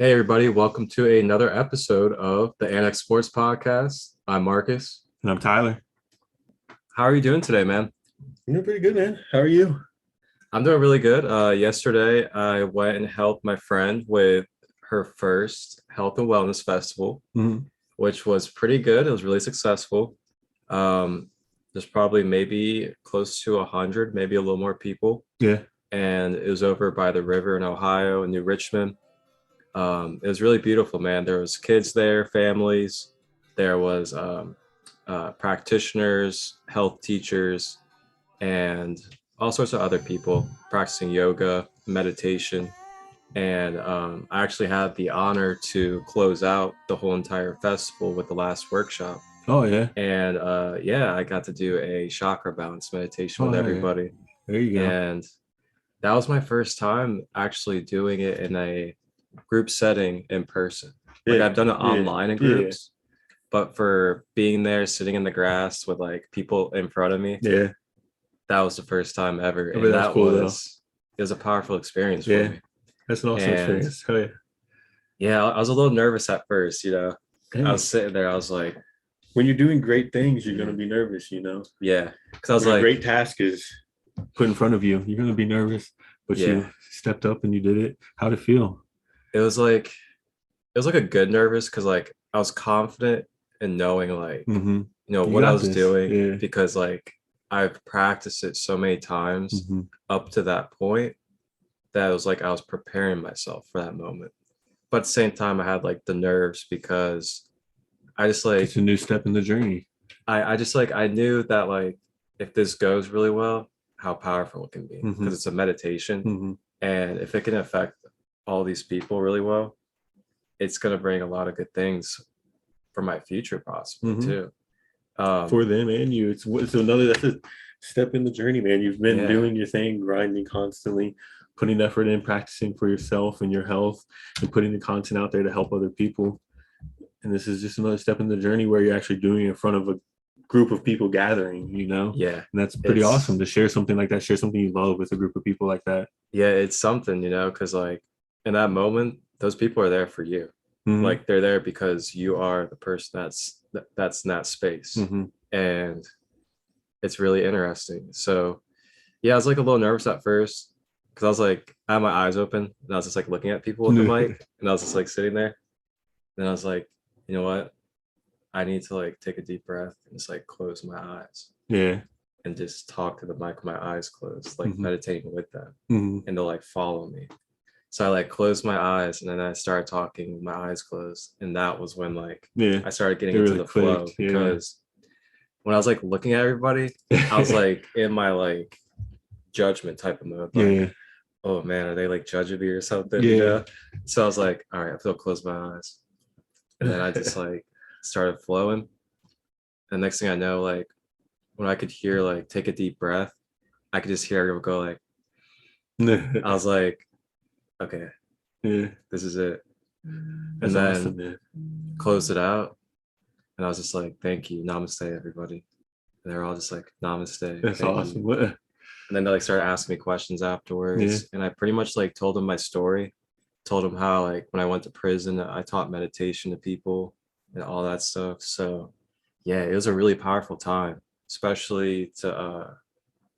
Hey, everybody, welcome to another episode of the Annex Sports Podcast. I'm Marcus. And I'm Tyler. How are you doing today, man? I'm doing pretty good, man. How are you? I'm doing really good. Yesterday, I went and helped my friend with her first health and wellness festival, which was pretty good. It was really successful. There's probably maybe close to 100, maybe a little more people. Yeah. And it was over by the river in Ohio, in New Richmond. It was really beautiful, man. There was kids there, families. There was practitioners, health teachers, and all sorts of other people practicing yoga, meditation. And I actually had the honor to close out the whole entire festival with the last workshop. Oh, yeah. And I got to do a chakra balance meditation with everybody. There you go. And that was my first time actually doing it in a group setting in person. Like I've done it online in groups, but for being there sitting in the grass with like people in front of me, that was the first time ever. And that cool, it was a powerful experience for me. That's an awesome experience. Oh, yeah. Yeah, I was a little nervous at first, I was sitting there, I was like, when you're doing great things, you're gonna be nervous, Yeah. Because I was like, a great task is put in front of you. You're gonna be nervous, but you stepped up and you did it. How'd it feel? It was like a good nervous because like I was confident in knowing like what I was doing because like I've practiced it so many times up to that point that it was like I was preparing myself for that moment. But at the same time I had like the nerves because I just like it's a new step in the journey. I just like I knew that like if this goes really well, how powerful it can be because it's a meditation and if it can affect all these people really well, it's going to bring a lot of good things for my future possibly too. For them and you. It's that's a step in the journey, man. You've been doing your thing, grinding constantly, putting effort in, practicing for yourself and your health and putting the content out there to help other people. And this is just another step in the journey where you're actually doing it in front of a group of people gathering, Yeah. And that's pretty awesome to share something like that, share something you love with a group of people like that. Yeah, it's something, because like in that moment, those people are there for you. Like they're there because you are the person that's in that space. And it's really interesting. So yeah, I was like a little nervous at first because I was like, I had my eyes open and I was just like looking at people with the mic and I was just like sitting there. And I was like, you know what? I need to like take a deep breath and just like close my eyes. Yeah. And just talk to the mic with my eyes closed, like meditating with them. And they'll like follow me. So I like closed my eyes and then I started talking with my eyes closed. And that was when like I started getting into the flow because when I was like looking at everybody, I was like in my like judgment type of mode. Like, oh man, are they like judging me or something? So I was like, all right, I feel close my eyes. And then I just like started flowing. And next thing I know, like when I could hear like take a deep breath, I could just hear everyone go like, I was like, okay, this is it. That's and then awesome, closed it out. And I was just like, thank you, namaste, everybody. And they're all just like, namaste. That's awesome. And then they like started asking me questions afterwards. And I pretty much like told them my story, told them how like when I went to prison, I taught meditation to people and all that stuff. So yeah, it was a really powerful time, especially to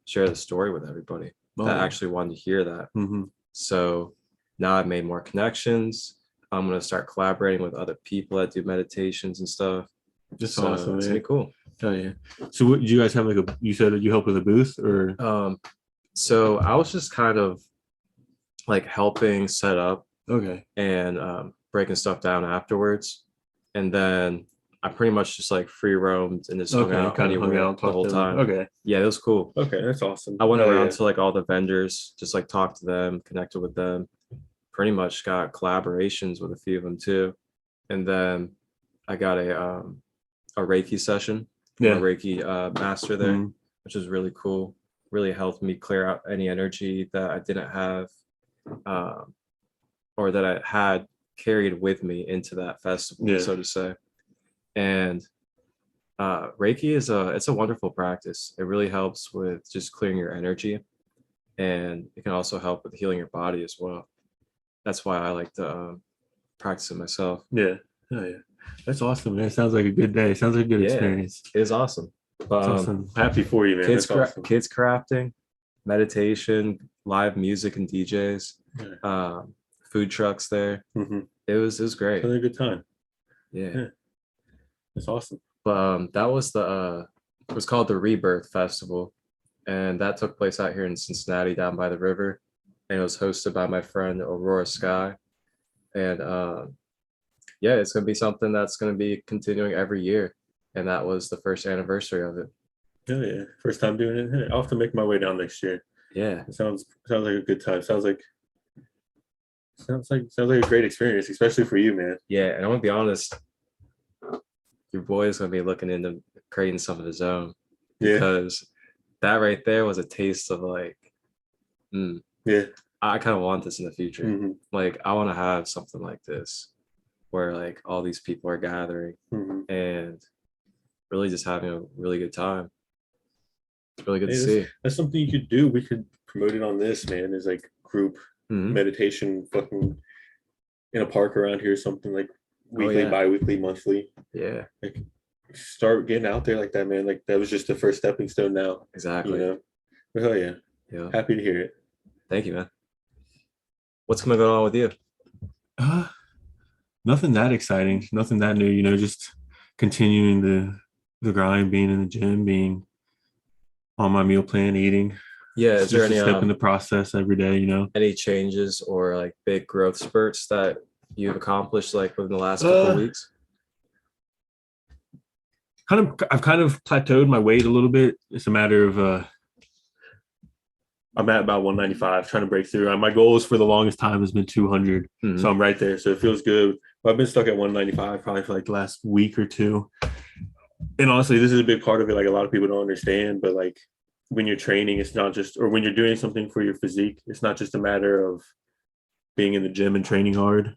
share the story with everybody that actually wanted to hear that. So now I've made more connections. I'm going to start collaborating with other people that do meditations and stuff. That's awesome. It's gonna be cool. Oh yeah. So what, do you guys have like you said you help with a booth or? So I was just kind of like helping set up. Okay. And breaking stuff down afterwards. And then I pretty much just like free roamed and just hung out the whole time. Okay. Yeah, it was cool. Okay, that's awesome. I went around to like all the vendors, just like talked to them, connected with them. Pretty much got collaborations with a few of them too. And then I got a Reiki session, a Reiki master there, which was really cool. Really helped me clear out any energy that I didn't have or that I had carried with me into that festival, so to say. And Reiki it's a wonderful practice. It really helps with just clearing your energy, and it can also help with healing your body as well. That's why I like to practice it myself. Yeah. Oh, yeah. That's awesome, man. It sounds like a good day. It sounds like a good experience. It is awesome. But awesome. Happy for you, man. Kids, awesome. Kids crafting, meditation, live music and DJs, food trucks there. Mm-hmm. It was great. It was a good time. Yeah. That's awesome. But that was it was called the Rebirth Festival, and that took place out here in Cincinnati down by the river, and it was hosted by my friend Aurora Sky. And it's going to be something that's going to be continuing every year, and that was the first anniversary of it. Oh yeah, first time doing it. I'll have to make my way down next year. Yeah, it sounds like a good time. Sounds like a great experience, especially for you, man. Yeah, and I'm gonna be honest, your boy is gonna be looking into creating some of his own, because that right there was a taste of like, I kind of want this in the future. Mm-hmm. Like, I want to have something like this, where like all these people are gathering and really just having a really good time. It's really good to see. That's something you could do. We could promote it on this, man. Is like group meditation, fucking in a park around here, something like weekly, bi-weekly, monthly. Yeah. Like, start getting out there like that, man. Like, that was just the first stepping stone now. Exactly. You know? But hell yeah. Yeah. Happy to hear it. Thank you, man. What's going on with you? Nothing that exciting. Nothing that new, you know, just continuing the grind, being in the gym, being on my meal plan, eating. Yeah, is there any step in the process every day, you know? Any changes or like big growth spurts that you've accomplished like within the last couple of weeks? I've kind of plateaued my weight a little bit. It's a matter of I'm at about 195, trying to break through. My goals for the longest time has been 200, so I'm right there. So it feels good. But I've been stuck at 195 probably for like the last week or two. And honestly, this is a big part of it. Like, a lot of people don't understand, but like, when you're training, it's not just, or when you're doing something for your physique, it's not just a matter of being in the gym and training hard.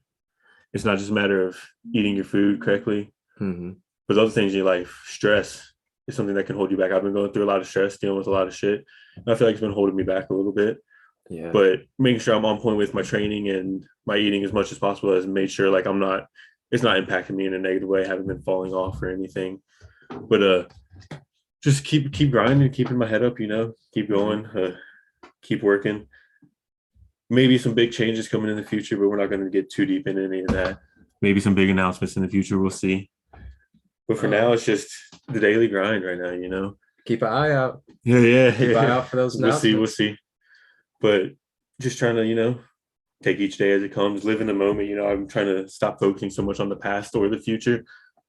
It's not just a matter of eating your food correctly. But other things in your life, stress is something that can hold you back. I've been going through a lot of stress, dealing with a lot of shit. And I feel like it's been holding me back a little bit. Yeah. But making sure I'm on point with my training and my eating as much as possible has made sure like it's not impacting me in a negative way. I haven't been falling off or anything. But just keep grinding, keeping my head up, you know, keep going, keep working. Maybe some big changes coming in the future, but we're not going to get too deep into any of that. Maybe some big announcements in the future. We'll see. But for now, it's just the daily grind right now, you know. Keep an eye out. Yeah. Keep an eye out for those announcements. We'll see. But just trying to, you know, take each day as it comes, live in the moment. You know, I'm trying to stop focusing so much on the past or the future,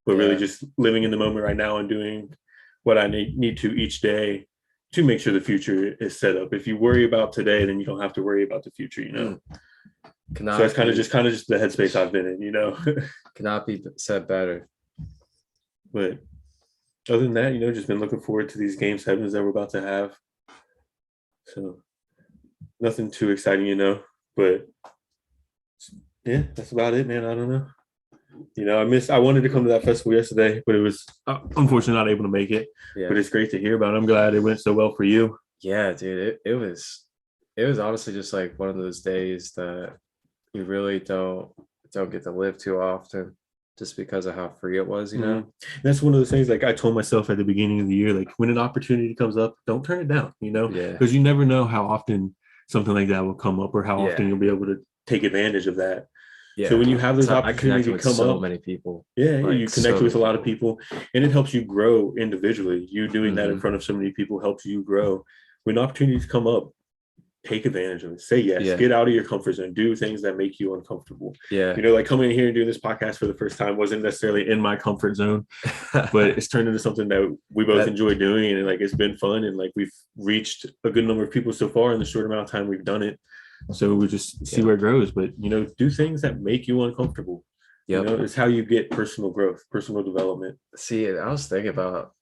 but really just living in the moment right now and doing what I need to each day to make sure the future is set up. If you worry about today, then you don't have to worry about the future, you know. So that's kind of just the headspace I've been in, you know. Cannot be said better. But other than that, you know, just been looking forward to these Game 7s that we're about to have. So nothing too exciting, you know. But yeah, that's about it, man. I don't know. You know, I wanted to come to that festival yesterday, but it was unfortunately not able to make it. Yeah. But it's great to hear about it. I'm glad it went so well for you. Yeah, dude. It was honestly just like one of those days that you really don't get to live too often, just because of how free it was, you know. That's one of those things, like I told myself at the beginning of the year, like when an opportunity comes up, don't turn it down, you know, because you never know how often something like that will come up or how often you'll be able to take advantage of that. Yeah. So when you have those opportunities come up, so many people. Yeah, like, you connect with a lot of people, and it helps you grow individually. You doing that in front of so many people helps you grow. When opportunities come up, take advantage of it. Say yes. Yeah. Get out of your comfort zone. Do things that make you uncomfortable. Yeah. You know, like coming in here and doing this podcast for the first time wasn't necessarily in my comfort zone, but it's turned into something that we both enjoy doing, and like it's been fun, and like we've reached a good number of people so far in the short amount of time we've done it. So we just see where it grows. But, you know, do things that make you uncomfortable. You know, it's how you get personal growth, personal development. See, I was thinking about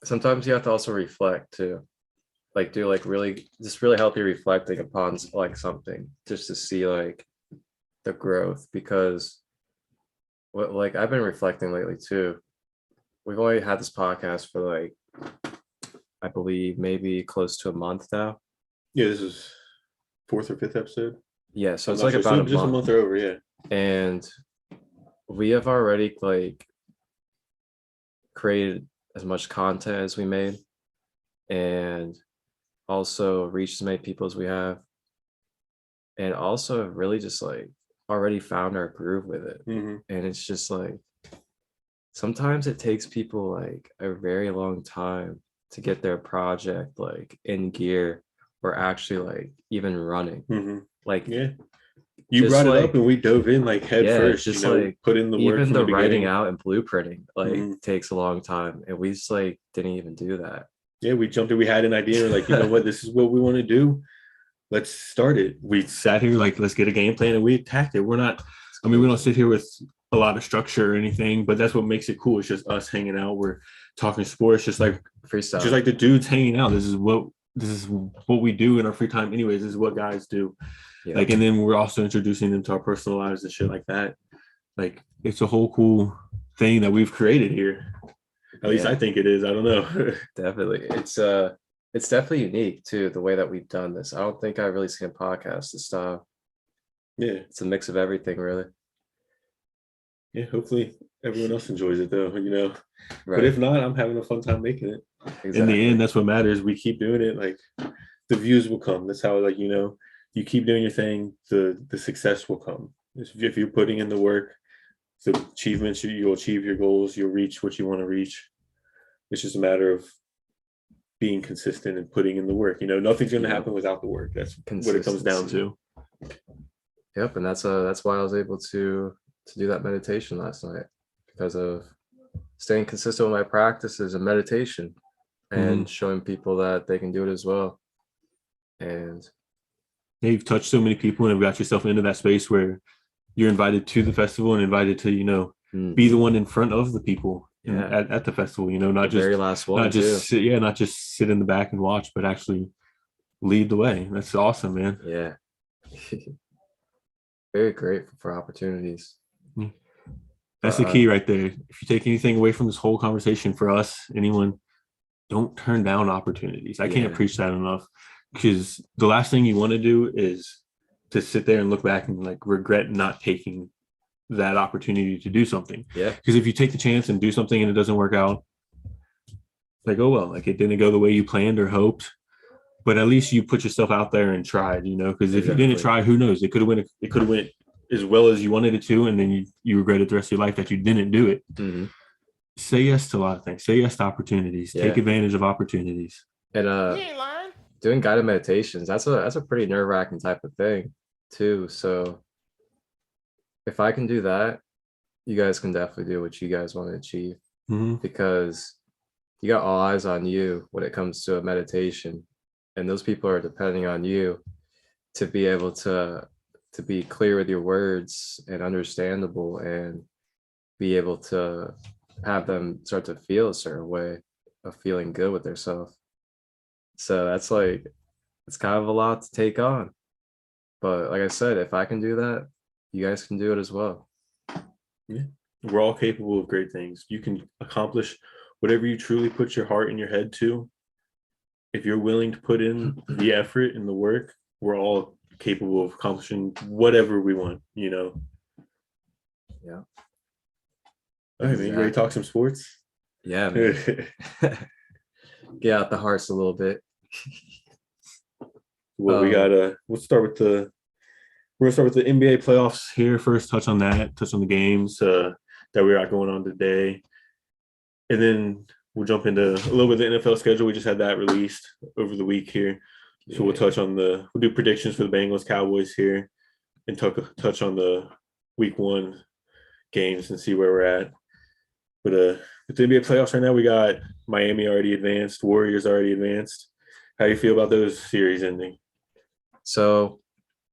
sometimes you have to also reflect too. Like do like really healthy reflecting upon like something just to see like the growth, because like I've been reflecting lately too. We've only had this podcast for like, I believe maybe close to a month now. Yeah, this is 4th or 5th episode. Yeah, so it's like about just a month or over, yeah. And we have already like created as much content as we made and also reached as many people as we have. And also really just like already found our groove with it. And it's just like sometimes it takes people like a very long time to get their project like in gear or actually like even running. Like you brought it up and we dove in like head first, just you know, like put in the work even from the the writing beginning. out and blueprinting like takes a long time, and we just like didn't even do that. We jumped in, we had an idea, we're like, you know what, this is what we want to do, let's start it. We sat here like, let's get a game plan, and we attacked it. We're not, I mean, we don't sit here with a lot of structure or anything, but that's what makes it cool. It's just us hanging out, we're talking sports, just like freestyle, just like the dudes hanging out. This is what we do in our free time anyways. This is what guys do. Like, and then we're also introducing them to our personal lives and shit like that. Like, it's a whole cool thing that we've created here. At least I think it is. I don't know. Definitely. It's definitely unique too, the way that we've done this. I don't think I've really seen a podcast this style. It's a mix of everything, really. Hopefully everyone else enjoys it though, you know. But if not, I'm having a fun time making it. In the end, that's what matters. We keep doing it, like the views will come. That's how, like, you know, you keep doing your thing, the success will come. If you're putting in the work, the achievements, you'll achieve your goals, you'll reach what you want to reach. It's just a matter of being consistent and putting in the work. You know, nothing's going to happen without the work. That's what it comes down to. Yep, and that's why I was able to do that meditation last night, because of staying consistent with my practices and meditation and showing people that they can do it as well. And you've touched so many people and have got yourself into that space where you're invited to the festival and invited to, you know, be the one in front of the people at the festival, you know, not just very last one, not just sit in the back and watch, but actually lead the way. That's awesome, man. Yeah. Very grateful for opportunities. That's the key right there. If you take anything away from this whole conversation, for us, anyone, don't turn down opportunities. I can't preach that enough, because the last thing you want to do is to sit there and look back and like regret not taking that opportunity to do something. Because if you take the chance and do something and it doesn't work out, like, oh well, like it didn't go the way you planned or hoped, but at least you put yourself out there and tried, you know, because if you didn't try, who knows? It could have went as well as you wanted it to, and then you regret it the rest of your life that you didn't do it. Say yes to a lot of things. Say yes to opportunities. Take advantage of opportunities. And doing guided meditations, that's a pretty nerve-wracking type of thing too. So if I can do that, you guys can definitely do what you guys want to achieve, because you got all eyes on you when it comes to a meditation, and those people are depending on you to be able to be clear with your words and understandable, and be able to have them start to feel a certain way of feeling good with themselves. So that's like, it's kind of a lot to take on. But like I said, if I can do that, you guys can do it as well. Yeah. We're all capable of great things. You can accomplish whatever you truly put your heart and your head to. If you're willing to put in the effort and the work, we're all capable of accomplishing whatever we want, you know. Yeah. All right, man, you ready to talk some sports? Yeah, man. Get out the hearts a little bit. Well, we'll start with we're gonna start with the NBA playoffs here first. Touch on the games that we got going on today, and then we'll jump into a little bit of the NFL schedule. We just had that released over the week here, so we'll touch on we'll do predictions for the Bengals Cowboys here, and touch on the week 1 games and see where we're at. But with the NBA playoffs right now, we got Miami already advanced, Warriors already advanced. How do you feel about those series ending? So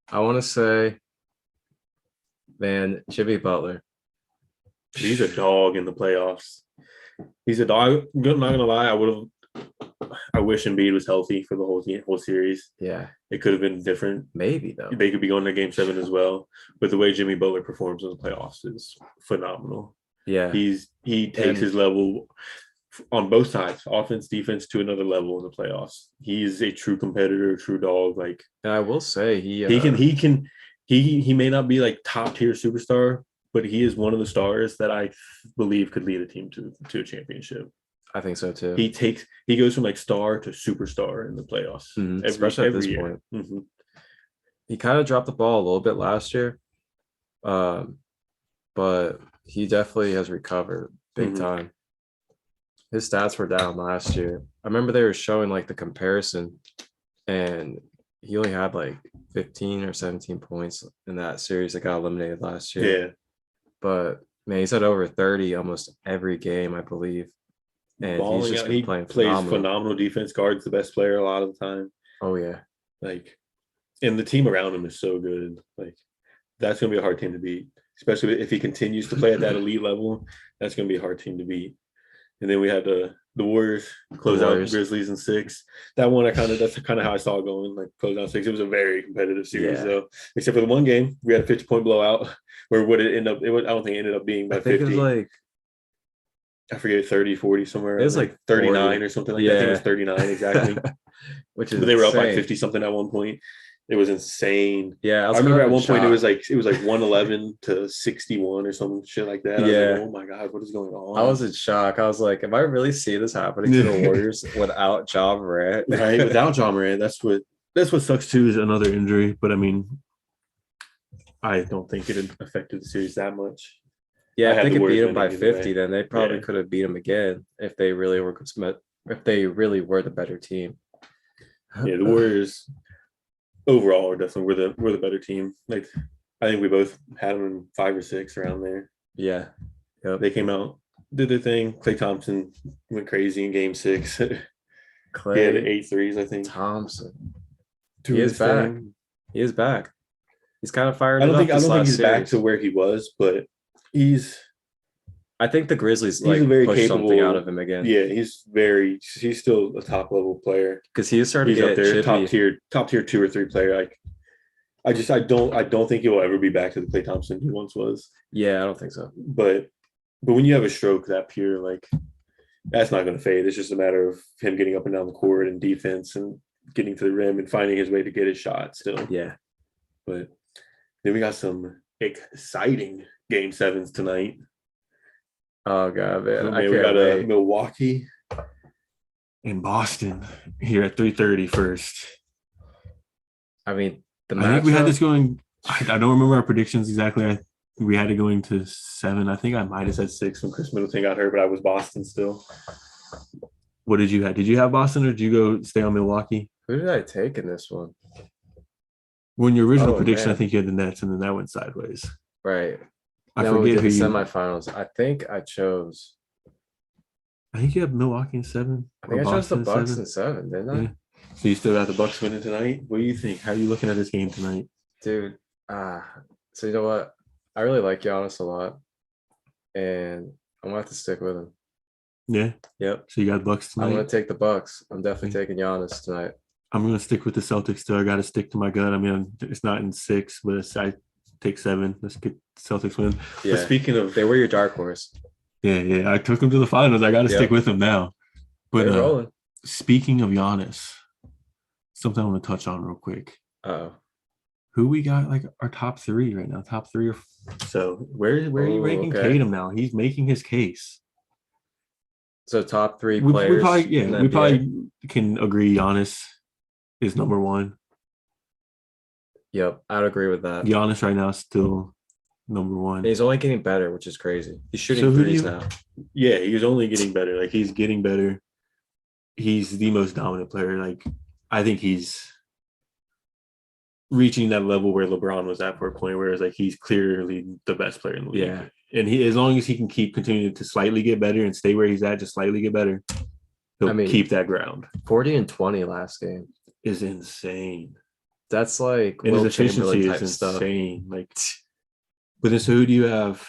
I want to say, man, Jimmy Butler. He's a dog in the playoffs. He's a dog. I'm not going to lie. I wish Embiid was healthy for the whole series. Yeah. It could have been different. Maybe, though. They could be going to Game 7 as well. But the way Jimmy Butler performs in the playoffs is phenomenal. Yeah. He takes his level on both sides, offense, defense, to another level in the playoffs. He is a true competitor, a true dog. Like, and I will say he may not be like top tier superstar, but he is one of the stars that I believe could lead a team to a championship. I think so too. He goes from like star to superstar in the playoffs, especially at this point. Mm-hmm. He kind of dropped the ball a little bit last year, but he definitely has recovered big time. His stats were down last year. I remember they were showing like the comparison, and he only had like 15 or 17 points in that series that got eliminated last year. Yeah. But man, he's had over 30 almost every game, I believe. And he's just been playing phenomenal defense, guards the best player a lot of the time. Oh yeah. Like, and the team around him is so good. Like, that's gonna be a hard team to beat. Especially if he continues to play at that elite level, that's gonna be a hard team to beat. And then we had the Warriors close out the Grizzlies in 6. That one, that's kind of how I saw it going. Like, close out 6. It was a very competitive series, though. Except for the one game, we had a 50-point blowout. Where would it end up? I don't think it ended up being by 50. I think it was like, I forget, 30, 40 somewhere. It was like 39 40. Or something like that. I think it was 39 exactly. But they were up by 50 something at one point. It was insane. Yeah, I remember at one point it was like 111 to 61 or some shit like that. I was like, oh my god, what is going on? I was in shock. I was like, am I really seeing this happening to the Warriors without Ja Morant? Right, without Ja Morant, that's what sucks too, is another injury. But I mean, I don't think it affected the series that much. Yeah, if they could beat him by 50, then they probably could have beat him again if they really were the better team. Yeah, the Warriors overall are definitely we're the better team. Like, I think we both had them in 5 or 6 around there. Yeah. Yep. They came out, did their thing. Klay Thompson went crazy in game 6. Klay, he had 8 threes, I think. Thompson. He is back. He is back. He's kind of fired. I don't think he's back to where he was, but I think the Grizzlies push something out of him again. Yeah, he's still a top level player because he is starting to get up there, chippy. top tier 2 or 3 player. Like, I don't think he will ever be back to the Klay Thompson he once was. Yeah, I don't think so. But when you have a stroke that pure, like, that's not going to fade. It's just a matter of him getting up and down the court and defense and getting to the rim and finding his way to get his shot still. Yeah, but then we got some exciting game 7s tonight. Oh god, man! We got Milwaukee and Boston here at 3:30 first. I mean, I think we had this going. I don't remember our predictions exactly. We had it going to 7. I think I might have said 6 when Chris Middleton got hurt, but I was Boston still. What did you have? Did you have Boston or did you go stay on Milwaukee? Who did I take in this one? Well, in your original prediction, I think you had the Nets, and then that went sideways. Right. I forget who you. Semifinals. I think I chose. I think you have Milwaukee in 7. I think I chose the Bucks in 7, didn't I? Yeah. So you still got the Bucks winning tonight? What do you think? How are you looking at this game tonight, dude? So you know what? I really like Giannis a lot, and I'm gonna have to stick with him. Yeah. Yep. So you got Bucks tonight. I'm gonna take the Bucks. I'm definitely taking Giannis tonight. I'm gonna stick with the Celtics too. I got to stick to my gun. I mean, it's not in 6, but I take 7. Let's get Celtics win. Yeah. But speaking of, they were your dark horse. Yeah. I took them to the finals. I got to stick with them now. But speaking of Giannis, something I want to touch on real quick. Who we got like our top 3 right now? Top 3 or so? Where are you ranking Tatum now? He's making his case. So top 3 players. We probably can agree Giannis is number 1. Yep, I'd agree with that. Giannis right now is still number 1. And he's only getting better, which is crazy. He's shooting threes now. Yeah, he's only getting better. Like, he's getting better. He's the most dominant player. Like, I think he's reaching that level where LeBron was at for a point where it's like he's clearly the best player in the league. Yeah. And as long as he can keep continuing to slightly get better and stay where he's at, just slightly get better, he'll keep that ground. 40 and 20 last game is insane. That's like and his efficiency is insane. Like, but then so who do you have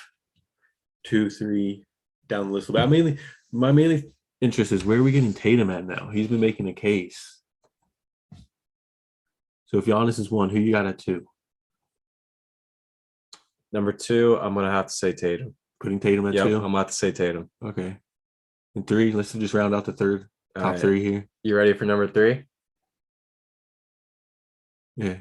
2, 3 down the list? But my mainly interest is where are we getting Tatum at now? He's been making a case. So if Giannis is 1, who you got at 2? Number 2, I'm gonna have to say Tatum. Putting Tatum at 2? I'm gonna have to say Tatum. Okay. And 3, let's just round out the third. Top 3 here. You ready for number 3? Yeah.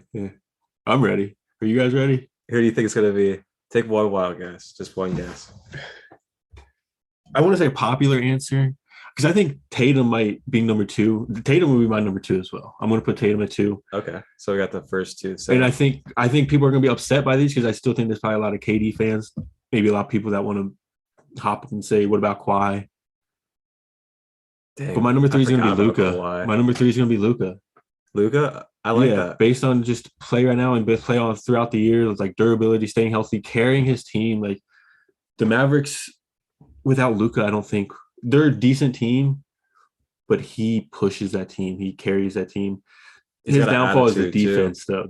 I'm ready. Are you guys ready? Who do you think it's gonna be? Take one wild guess. Just one guess. I want to say a popular answer because I think Tatum might be number 2. Tatum will be my number 2 as well. I'm going to put Tatum at 2. Okay, so we got the first 2. And I think people are going to be upset by these because I still think there's probably a lot of KD fans, maybe a lot of people that want to hop up and say, "What about Kawhi?" But my number 3 is going to be Luka. My number 3 is going to be Luka. Luka, I like that. Based on just play right now and play on throughout the year, with like durability, staying healthy, carrying his team. Like the Mavericks, without Luka, I don't think they're a decent team, but he pushes that team. He carries that team. His downfall is the defense, though.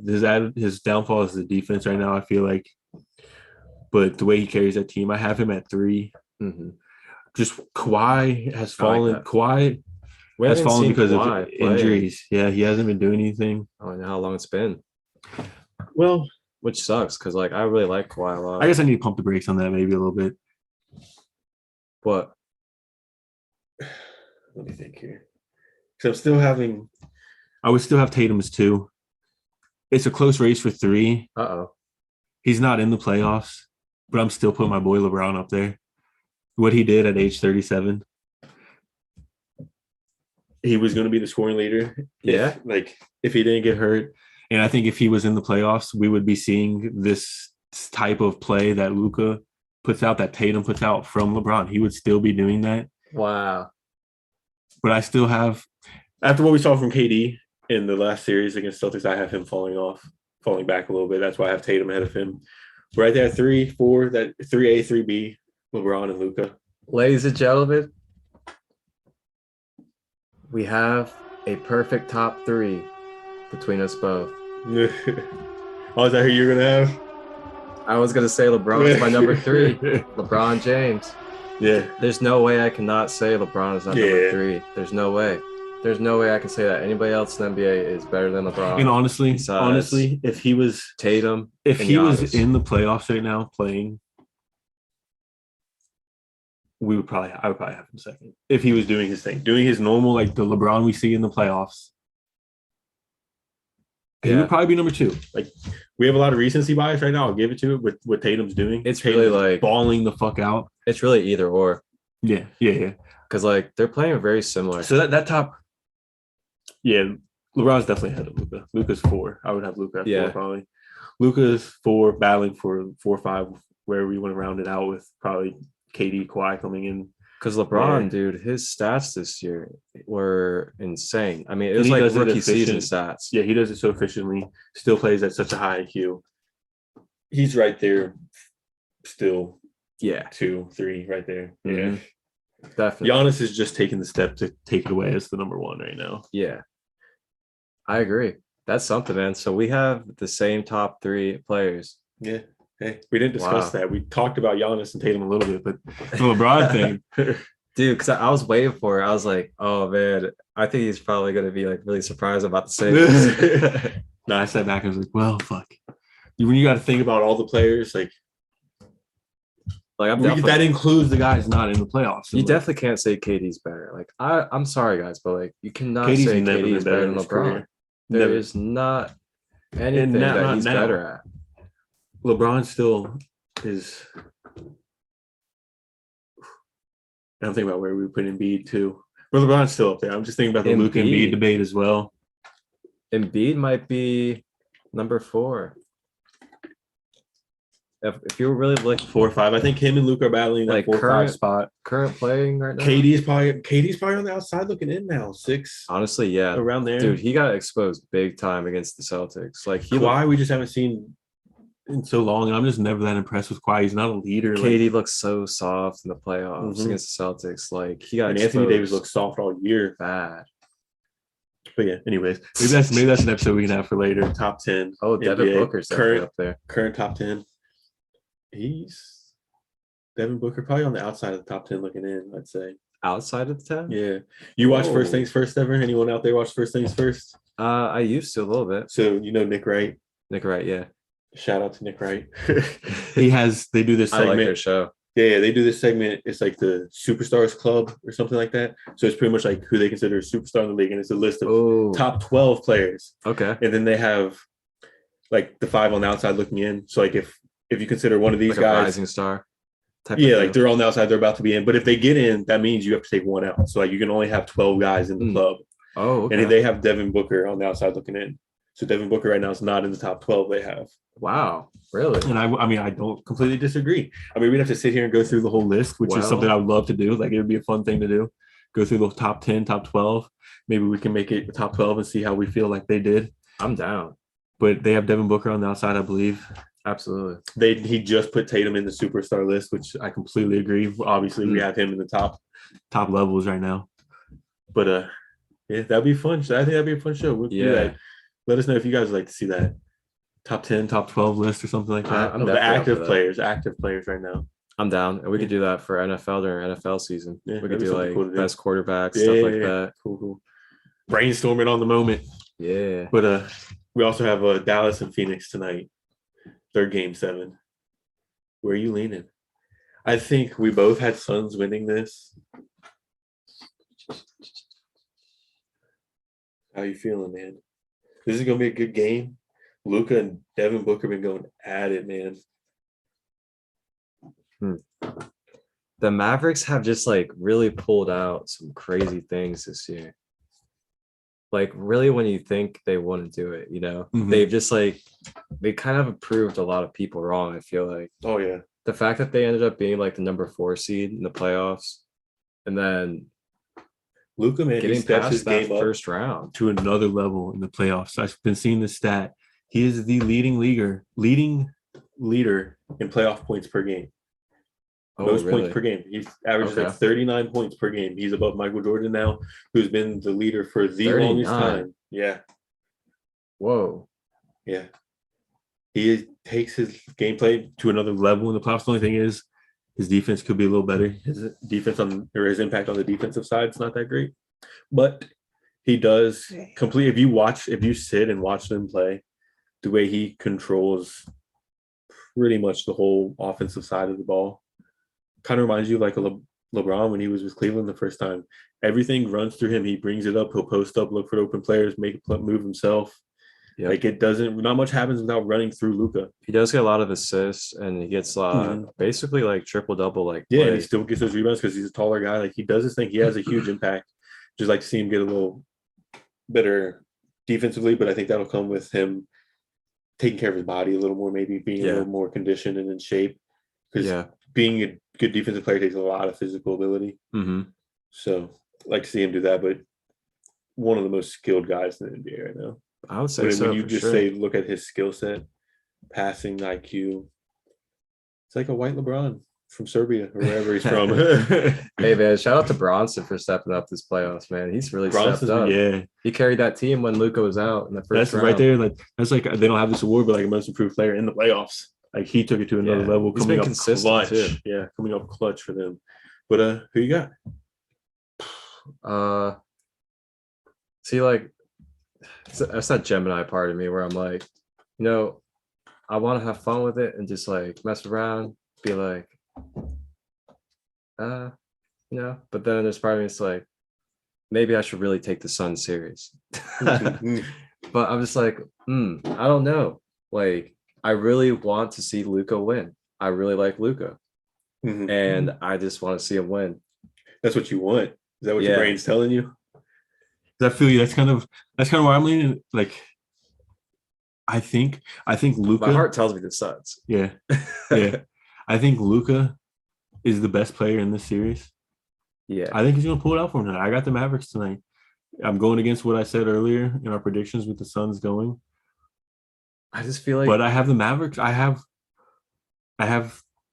His downfall is the defense right now, I feel like. But the way he carries that team, I have him at 3. Mm-hmm. Just Kawhi has fallen. Like Kawhi has fallen because of injuries. Yeah, he hasn't been doing anything. I don't know how long it's been. Well, which sucks because like I really like Kawhi a lot. I guess I need to pump the brakes on that maybe a little bit. What? Let me think here. Because I would still have Tatum as 2. It's a close race for 3. He's not in the playoffs, but I'm still putting my boy LeBron up there. What he did at age 37. He was going to be the scoring leader. Yeah. If he didn't get hurt. And I think if he was in the playoffs, we would be seeing this type of play that Luka puts out, that Tatum puts out from LeBron. He would still be doing that. Wow. But I still have, after what we saw from KD in the last series against Celtics, I have him falling back a little bit. That's why I have Tatum ahead of him. Right there, 3, 4, that 3A, 3B, LeBron and Luka. Ladies and gentlemen, we have a perfect top 3 between us both. Oh, is that who you're going to have? I was going to say LeBron is my number 3. LeBron James. Yeah. There's no way I cannot say LeBron is not number 3. There's no way. There's no way I can say that anybody else in the NBA is better than LeBron. And honestly, if he was Tatum, if he was in the playoffs right now playing, I would probably have him second. If he was doing his thing, doing his normal, like the LeBron we see in the playoffs, he would probably be number 2. Like we have a lot of recency bias right now. I'll give it to it with what Tatum's doing. It's Tatum's really like balling the fuck out. It's really either or. Yeah. Because like they're playing very similar. So that top. Yeah, LeBron's definitely ahead of Luka. Luka's 4. I would have Luka at 4 probably. Luka's 4, battling for 4 or 5, where we want to round it out with probably KD, Kawhi coming in. Because LeBron, dude, his stats this year were insane. I mean, it was like rookie season stats. Yeah, he does it so efficiently. Still plays at such a high IQ. He's right there still. Yeah. 2, 3, right there. Mm-hmm. Yeah. Definitely. Giannis is just taking the step to take it away as the number 1 right now. Yeah. I agree. That's something, man. So we have the same top 3 players. Yeah. Hey, we didn't discuss that. We talked about Giannis and Tatum a little bit, but the LeBron thing. Dude, because I was waiting for it. I was like, oh, man, I think he's probably going to be like really surprised about the same. No, I sat back and was like, well, fuck. When you got to think about all the players, that includes the guys not in the playoffs. You definitely can't say KD's better. Like, I'm sorry, guys, but like you cannot say KD's better than LeBron. There is not anything that he's better at. LeBron still is. I'm thinking about where we put Embiid too. But LeBron's still up there. I'm just thinking about the Luka Embiid debate as well. Embiid might be number 4. If you were really looking 4 or 5, I think him and Luka are battling that 4 or 5 spot. Current playing right now. KD's probably on the outside looking in now. 6. Honestly, yeah, around there. Dude, he got exposed big time against the Celtics. Like Kawhi, we just haven't seen in so long. I'm just never that impressed with Kawhi. He's not a leader. KD looks so soft in the playoffs against the Celtics. Like he got. And Anthony Davis looks soft all year. Bad. But yeah, anyways, maybe that's an episode we can have for later. Top 10. Oh, Devin Booker's up there. Current top 10. Devin Booker probably on the outside of the top 10 looking in, I'd say. Outside of the 10? Yeah. You watch First Things First ever? Anyone out there watch First Things First? I used to a little bit. So you know Nick Wright? Nick Wright, yeah. Shout out to Nick Wright. They do this segment. I like their show. Yeah, they do this segment. It's like the Superstars Club or something like that. So it's pretty much like who they consider a superstar in the league. And it's a list of top 12 players. Okay. And then they have like the 5 on the outside looking in. So like if if you consider one of these like guys, a rising star. Yeah, like they're on the outside, they're about to be in. But if they get in, that means you have to take one out. So like you can only have 12 guys in the club. Oh, okay. And they have Devin Booker on the outside looking in. So Devin Booker right now is not in the top 12 they have. Wow, really? And I mean, I don't completely disagree. I mean, we'd have to sit here and go through the whole list, which is something I would love to do. Like it would be a fun thing to do. Go through the top 10, top 12. Maybe we can make it the top 12 and see how we feel like they did. I'm down. But they have Devin Booker on the outside, I believe. Absolutely. He just put Tatum in the superstar list, which I completely agree. Obviously, we have him in the top levels right now. But yeah, that'd be fun. I think that'd be a fun show. We'll do that. Let us know if you guys would like to see that top 10, top 12 list or something like that. The active players right now. I'm down. And we could do that for NFL during NFL season. Yeah, we could do like cool best quarterbacks, stuff like that. Cool. Brainstorming on the moment. Yeah. But we also have Dallas and Phoenix tonight. Third game 7. Where are you leaning? I think we both had Suns winning this. How you feeling, man? This is gonna be a good game. Luka and Devin Booker been going at it, man. The Mavericks have just like really pulled out some crazy things this year. Like really when you think they want to do it, you know, they've just like, they kind of proved a lot of people wrong, I feel like. Oh, yeah. The fact that they ended up being like the number 4 seed in the playoffs and then Luka, man, getting past that first round to another level in the playoffs. I've been seeing this stat. He is the leading leader in playoff points per game. Most points per game. He's averages like 39 points per game. He's above Michael Jordan now, who's been the leader for the longest time. Yeah. Whoa. Yeah. He takes his gameplay to another level in the playoffs. The only thing is his defense could be a little better. His impact on the defensive side is not that great. But he does complete. If you sit and watch them play, the way he controls pretty much the whole offensive side of the ball. Kind of reminds you of like a LeBron when he was with Cleveland the first time. Everything runs through him. He brings it up. He'll post up, look for open players, make a move himself. Yep. Like not much happens without running through Luka. He does get a lot of assists and he gets basically like triple-double. Like and he still gets those rebounds because he's a taller guy. Like he does his thing. He has a huge impact. Just like to see him get a little better defensively, but I think that'll come with him taking care of his body a little more, maybe being a little more conditioned and in shape. Because being a good defensive player takes a lot of physical ability. So I like to see him do that, but one of the most skilled guys in the NBA right now. I would say so. When you just say, look at his skill set, passing IQ, it's like a white LeBron from Serbia or wherever he's from. Hey, man, shout out to Bronson for stepping up this playoffs, man. He's really stepped up. Yeah. He carried that team when Luka was out in the first round. Right there. Like that's like they don't have this award, but like a most improved player in the playoffs. Like he took it to another level. He's been consistent clutch. Too. Yeah, coming up clutch for them. But who you got? See, like that's that Gemini part of me where I'm like, you know, I want to have fun with it and just like mess around, be like, you know. But then there's part of me that's like, maybe I should really take the Suns serious. But I'm just like, I don't know. Like, I really want to see Luka win. I really like Luka. And I just want to see him win. That's what you want. Is that what your brain's telling you? I feel you. That's kind of where I'm leaning. Like, I think Luka. My heart tells me the Suns. Yeah. I think Luka is the best player in this series. Yeah. I think he's gonna pull it out for him tonight. I got the Mavericks tonight. I'm going against what I said earlier in our predictions with the Suns going. I just feel like, but I have the Mavericks. I have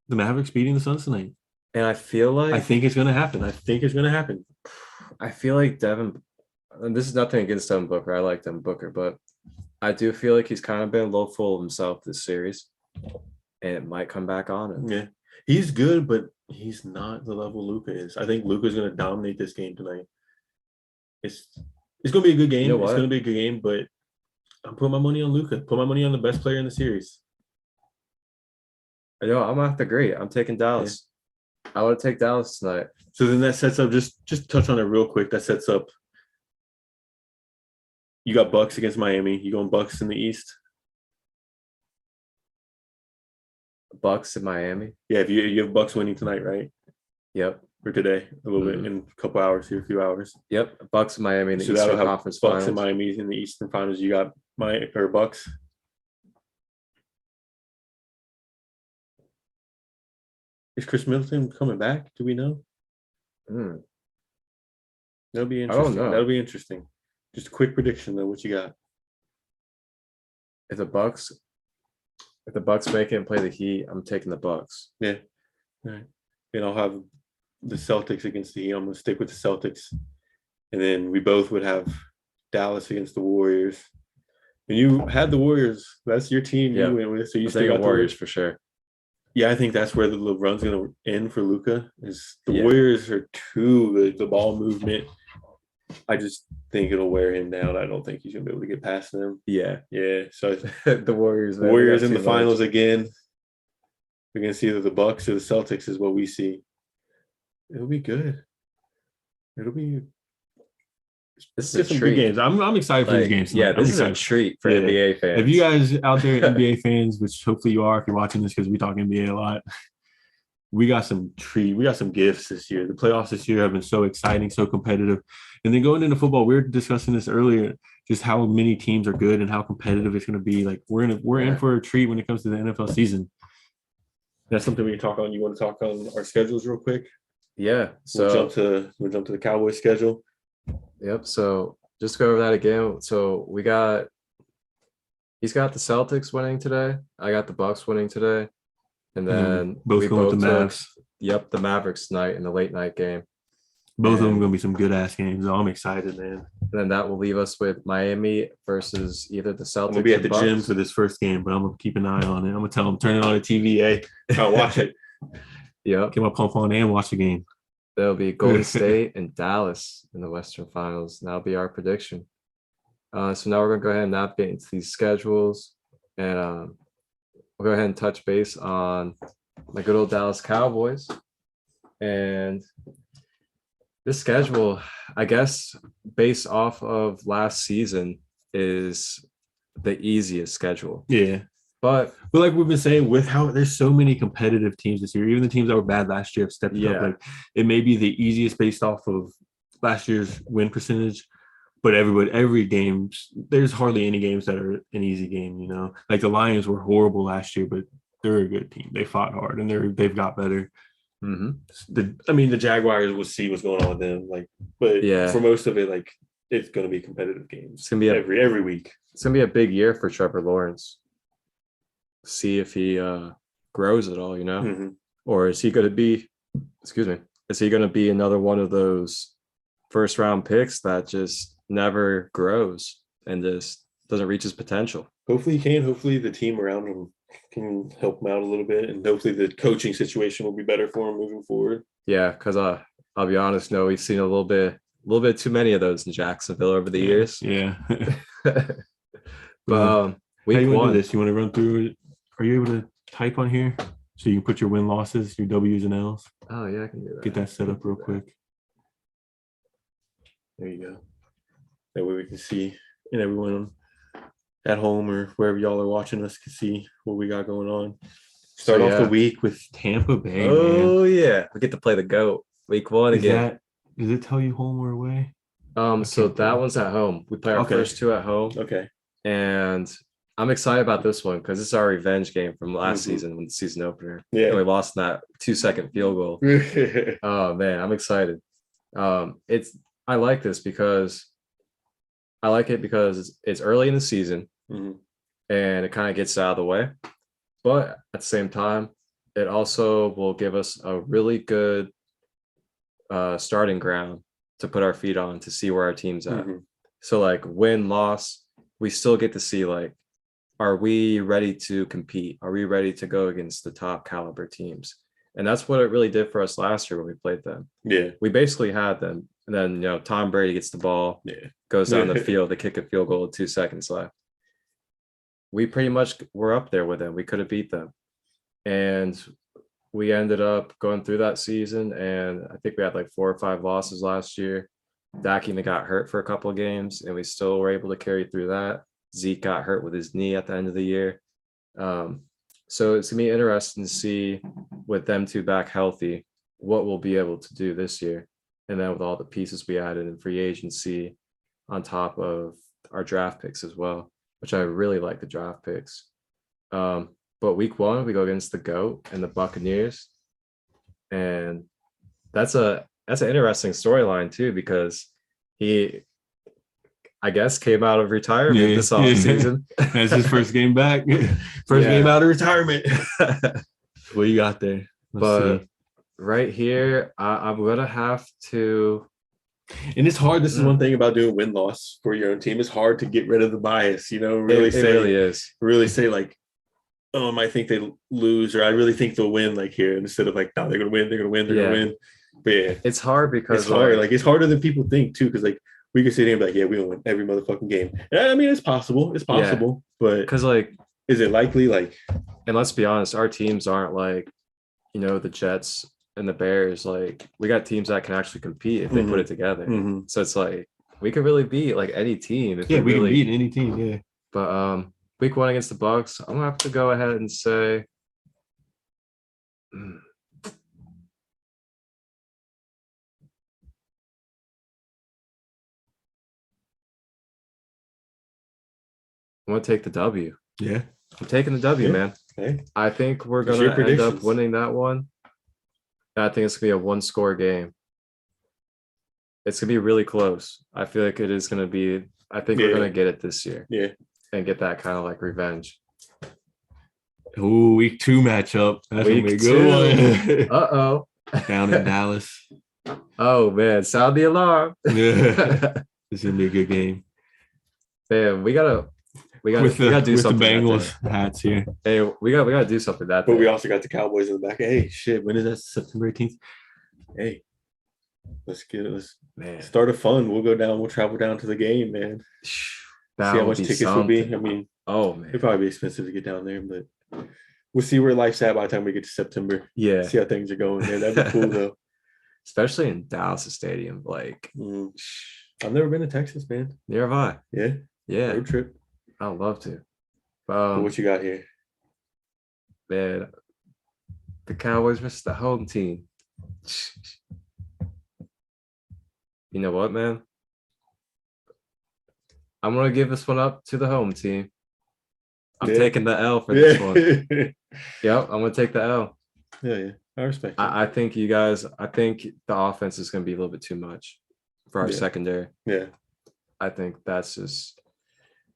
the Mavericks beating the Suns tonight, and I feel like I think it's gonna happen. I feel like Devin. And this is nothing against Devin Booker. I like Devin Booker, but I do feel like he's kind of been a little full of himself this series, and it might come back on him. Yeah, he's good, but he's not the level Luka is. I think Luka's gonna dominate this game tonight. It's gonna be a good game. You know it's gonna be a good game, but I'm putting my money on Luka. Put my money on the best player in the series. Yo, I'm gonna have to agree. I'm taking Dallas. Yeah. I want to take Dallas tonight. So then that sets up. Just touch on it real quick. That sets up. You got Bucks against Miami. You going Bucks in the East? Bucks in Miami. Yeah, if you have Bucks winning tonight, right? Yep. Or today, a little bit in a couple hours here, a few hours. Yep. Bucks in Miami in the So Eastern that'll have Conference Bucks Finals. and Miami in the Eastern Finals. You got Bucks. Is Chris Middleton coming back? Do we know? That'll be interesting. I don't know. That'll be interesting. Just a quick prediction though. What you got? If the Bucks make it and play the Heat, I'm taking the Bucks. Yeah. All right. And I'll have the Celtics against the Heat. I'm gonna stick with the Celtics. And then we both would have Dallas against the Warriors. And you had the Warriors. That's your team you went with. So you still got the Warriors for sure. Yeah, I think that's where the run's going to end for Luka. Is the Warriors are too good. The ball movement, I just think it'll wear him down. I don't think he's going to be able to get past them. Yeah. So the Warriors in the finals again against either the Bucks or the Celtics is what we see. It'll be good. This is some big games. I'm excited for these games tonight. Yeah, this is a treat for NBA fans. If you guys out there NBA fans, which hopefully you are if you're watching this because we talk NBA a lot, we got some gifts this year. The playoffs this year have been so exciting, so competitive. And then going into football, we were discussing this earlier, just how many teams are good and how competitive it's going to be. Like we're in for a treat when it comes to the NFL season. That's something we can talk on. You want to talk on our schedules real quick? Yeah. So we'll jump to the Cowboys schedule. Yep. So just go over that again. So he's got the Celtics winning today. I got the Bucks winning today. And then both going with the Mavs. The Mavericks tonight in the late night game. Both of them are going to be some good ass games. I'm excited, man. And then that will leave us with Miami versus either the Celtics. I'm going to be at the gym for this first game, but I'm going to keep an eye on it. I'm going to tell them, turn it on the TV, I'll watch it. Yep. Get my pump on and watch the game. There'll be Golden State and Dallas in the Western Finals. And that'll be our prediction. So now we're going to go ahead and navigate into these schedules. And we'll go ahead and touch base on my good old Dallas Cowboys. And this schedule, I guess, based off of last season, is the easiest schedule. Yeah. But like we've been saying, with how there's so many competitive teams this year, even the teams that were bad last year have stepped up. Like it may be the easiest based off of last year's win percentage, but every game, there's hardly any games that are an easy game. You know, like the Lions were horrible last year, but they're a good team. They fought hard and they've got better. Mm-hmm. The Jaguars, we'll see what's going on with them. For most of it, it's going to be competitive games. It's going to be every week. It's going to be a big year for Trevor Lawrence. See if he grows at all, or is he going to be? Is he going to be another one of those first round picks that just never grows and just doesn't reach his potential? Hopefully he can. Hopefully the team around him can help him out a little bit, and hopefully the coaching situation will be better for him moving forward. Yeah, because I'll be honest, we've seen a little bit too many of those in Jacksonville over the years. Yeah. But week how you want one, to do this? You want to run through it? Are you able to type on here so you can put your win losses, your W's and L's? Oh yeah, I can do that. Get that set up real quick. There you go. That way we can see, and everyone at home or wherever y'all are watching us can see what we got going on. Start off the week with Tampa Bay. Oh yeah, we get to play the GOAT week one again. Does it tell you home or away? So that one's at home. We play our first two at home. Okay. And I'm excited about this one because it's our revenge game from last season when the season opener. Yeah. And we lost in that 2-second field goal. Oh man, I'm excited. I like this because it's early in the season and it kind of gets out of the way. But at the same time, it also will give us a really good starting ground to put our feet on to see where our team's at. So win, loss, we still get to see are we ready to compete? Are we ready to go against the top caliber teams? And that's what it really did for us last year when we played them. Yeah. We basically had them. And then, Tom Brady gets the ball, goes down the field to kick a field goal with 2 seconds left. We pretty much were up there with them. We could have beat them. And we ended up going through that season. And I think we had 4 or 5 losses last year. Dak even got hurt for a couple of games, and we still were able to carry through that. Zeke got hurt with his knee at the end of the year. So it's gonna be interesting to see with them two back healthy, what we'll be able to do this year. And then with all the pieces we added in free agency on top of our draft picks as well, which I really like the draft picks. But week 1, we go against the GOAT and the Buccaneers. And that's an interesting storyline too, because he, I guess, came out of retirement this offseason. That's his first game back. First game out of retirement. What you got there? Let's see. Right here, I'm going to have to. And it's hard. This is one thing about doing win-loss for your own team. It's hard to get rid of the bias, really it really is. Really say like, oh, I might think they lose, or I really think they'll win like here, instead of like, no, they're going to win, they're going to win. But yeah. It's hard because it's hard. Like it's harder than people think too, because like we can sit here and be like, yeah, we don't win every motherfucking game. And I mean, it's possible. It's possible. But because like, is it likely? Like, and let's be honest, our teams aren't like, the Jets and the Bears. Like we got teams that can actually compete if they put it together. So it's like we could really beat like any team. If we can beat any team. Yeah. But week 1 against the Bucs, I'm gonna have to go ahead and say. I'm gonna take the W. Yeah, I'm taking the W, man. Okay. I think we're gonna end up winning that one. I think it's gonna be a 1-score game. It's gonna be really close. I feel like it is gonna be. I think we're gonna get it this year. Yeah, and get that kind of like revenge. Ooh, week 2 matchup. That's gonna be a good one. Uh-oh. Down in Dallas. Oh man, sound the alarm. Yeah. It's gonna be a good game. Man, we gotta do something. With the Bengals hats here. Hey, we gotta do something that day. But we also got the Cowboys in the back. Hey, shit, when is that? September 18th? Hey, let's start a fun. We'll travel down to the game, man. See how much tickets will be. I mean, oh man, it'd probably be expensive to get down there, but we'll see where life's at by the time we get to September. Yeah. See how things are going. Yeah, that'd be cool though. Especially in Dallas Stadium. Like I've never been to Texas, man. Neither have I. Yeah. Yeah. Road trip. I'd love to. What you got here? Man, the Cowboys versus the home team. You know what, man? I'm going to give this one up to the home team. I'm taking the L for this one. Yep, I'm going to take the L. Yeah. I respect it. I think the offense is going to be a little bit too much for our secondary. Yeah. I think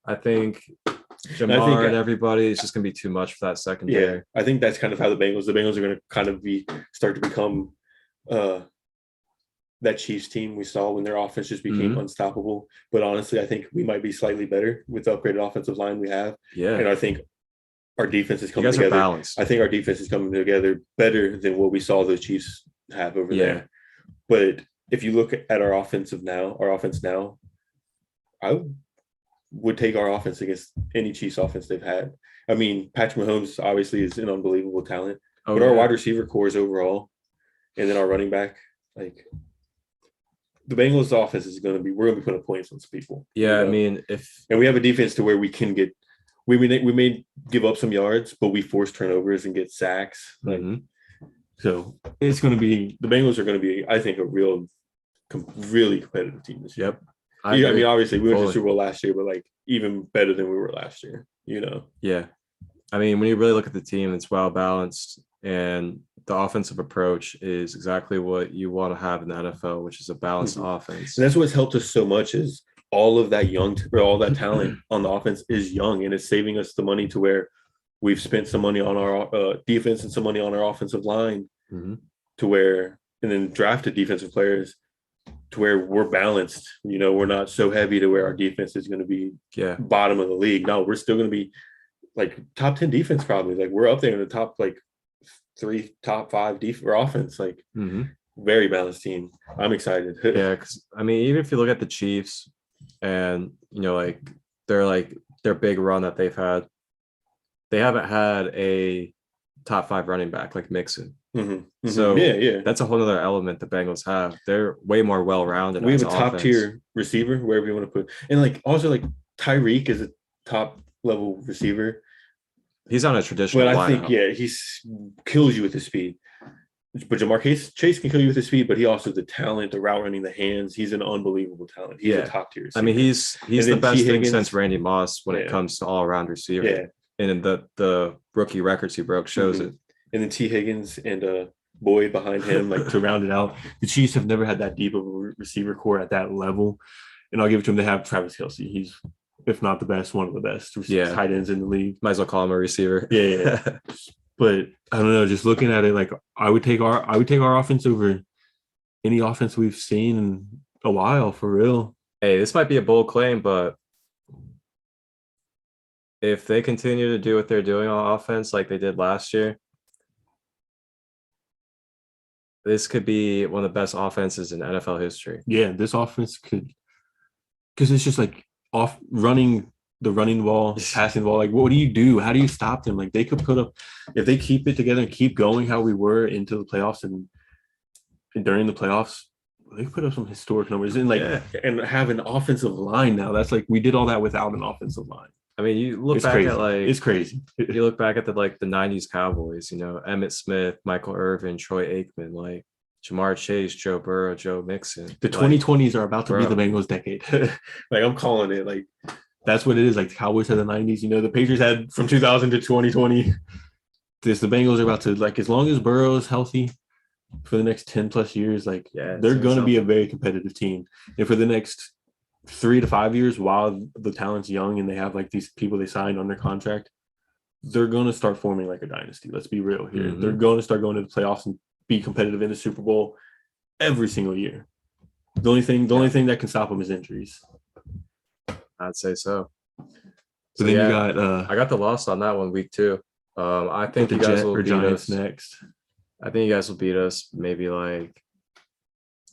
Jamar and everybody, it's just going to be too much for that secondary. Yeah, I think that's kind of how the Bengals are going to kind of start to become that Chiefs team we saw when their offense just became unstoppable. But honestly, I think we might be slightly better with the upgraded offensive line we have. Yeah. And I think our defense is coming together. Are balanced. I think our defense is coming together better than what we saw the Chiefs have over there. But if you look at our offense now, I would take our offense against any Chiefs offense they've had. I mean, Patrick Mahomes obviously is an unbelievable talent, but our wide receiver cores overall, and then our running back, like the Bengals offense we're going to be putting points on some people. Yeah, I mean, and we have a defense to where we can get, we may give up some yards, but we force turnovers and get sacks. So it's going to be, the Bengals are going to be, I think, a really competitive team this year. Yep. I mean, obviously, we went to the Super Bowl last year, but like even better than we were last year, Yeah. I mean, when you really look at the team, it's well balanced, and the offensive approach is exactly what you want to have in the NFL, which is a balanced offense. And that's what's helped us so much is all of that all that talent on the offense is young, and it's saving us the money to where we've spent some money on our defense and some money on our offensive line to where, and then drafted defensive players to where we're balanced. We're not so heavy to where our defense is going to be bottom of the league. No, we're still going to be like top 10 defense probably. Like we're up there in the top like 3, top 5 offense. Like very balanced team. I'm excited. Yeah, because I mean, even if you look at the Chiefs and like their big run that they've had, they haven't had a top 5 running back like Mixon. So that's a whole other element the Bengals have. They're way more well-rounded. We have a top tier receiver, wherever you want to put, and like also like Tyreek is a top level receiver. He's on a traditional But I lineup. think, he kills you with his speed. But Jamar Chase can kill you with his speed, but he also has the talent, the route running, the hands. He's an unbelievable talent. He's a top tier receiver. I mean, he's the best thing since Randy Moss when it comes to all around receiver. Yeah. And the rookie records he broke shows it. And then T. Higgins and Boyd behind him, like to round it out. The Chiefs have never had that deep of a receiver core at that level. And I'll give it to him. They have Travis Kelce. He's, if not the best, one of the best tight ends in the league. Might as well call him a receiver. Yeah. But I don't know, just looking at it, like I would take our offense over any offense we've seen in a while, for real. Hey, this might be a bold claim, but if they continue to do what they're doing on offense like they did last year, this could be one of the best offenses in NFL history. Yeah, this offense could, because it's just like off running the running ball, passing the ball. Like, what do you do? How do you stop them? Like, they could put up, if they keep it together and keep going how we were into the playoffs and during the playoffs, they could put up some historic numbers and and have an offensive line now. That's like, we did all that without an offensive line. I mean, you look back at it's crazy. You look back at the 90s Cowboys, Emmitt Smith, Michael Irvin, Troy Aikman, like Jamar Chase, Joe Burrow, Joe Mixon. The 2020s are about to be the Bengals decade. Like, I'm calling it. Like, that's what it is. Like, the Cowboys had the 90s. The Patriots had from 2000 to 2020. The Bengals are about to, like, as long as Burrow is healthy for the next 10 plus years, like, they're going to be a very competitive team. And for the next 3 to 5 years, while the talent's young and they have like these people they signed on their contract, they're going to start forming like a dynasty. Let's be real here. They're going to start going to the playoffs and be competitive in the Super Bowl every single year. The only thing that can stop them is injuries. I'd say so. So then you got I got the loss on that one week 2. I think you guys will beat us next. I think you guys will beat us. Maybe like,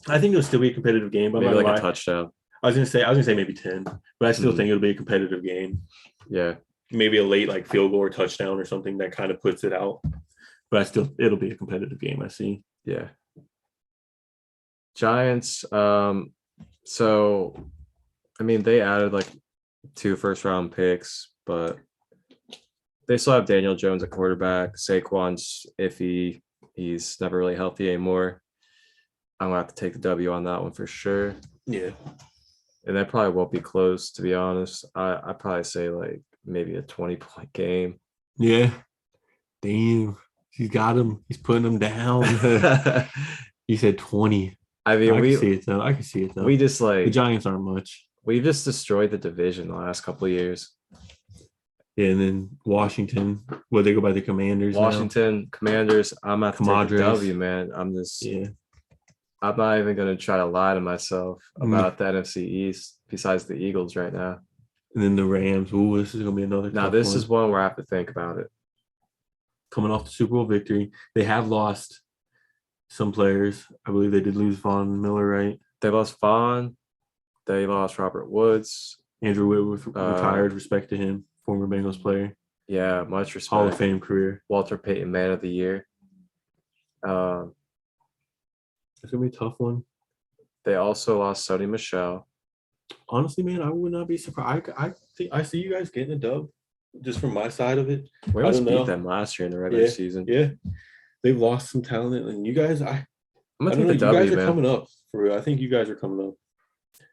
I think it'll still be a competitive game. But maybe like a touchdown. I was gonna say maybe 10, but I still think it'll be a competitive game. Yeah, maybe a late like field goal or touchdown or something that kind of puts it out. But it'll be a competitive game. I see. Yeah. Giants. So, I mean, they added like 2 first-round picks, but they still have Daniel Jones at quarterback. Saquon's iffy. He's never really healthy anymore. I'm gonna have to take the W on that one for sure. Yeah. And that probably won't be close, to be honest. I'd probably say like maybe a 20-point game. Yeah. Damn. He's got him. He's putting him down. He said 20. I mean, I can see it though. We just like, the Giants aren't much. We've just destroyed the division the last couple of years. Yeah, and then Washington, they go by the Commanders. Washington Commanders. I'm at the W, man. I'm not even going to try to lie to myself about the NFC East besides the Eagles right now. And then the Rams. Ooh, this is going to be another Now, this is one where I have to think about it. Coming off the Super Bowl victory, they have lost some players. I believe they did lose Von Miller, right? They lost Von. They lost Robert Woods. Andrew Whitworth retired. Respect to him. Former Bengals player. Yeah, much respect. Hall of Fame career. Walter Payton, Man of the Year. It's going to be a tough one. They also lost Sony Michel. Honestly, man, I would not be surprised. I think I see you guys getting a dub just from my side of it. We almost beat them last year in the regular season. Yeah. They've lost some talent. And you guys, I'm going to take the W, you guys are man. coming up. For real. I think you guys are coming up.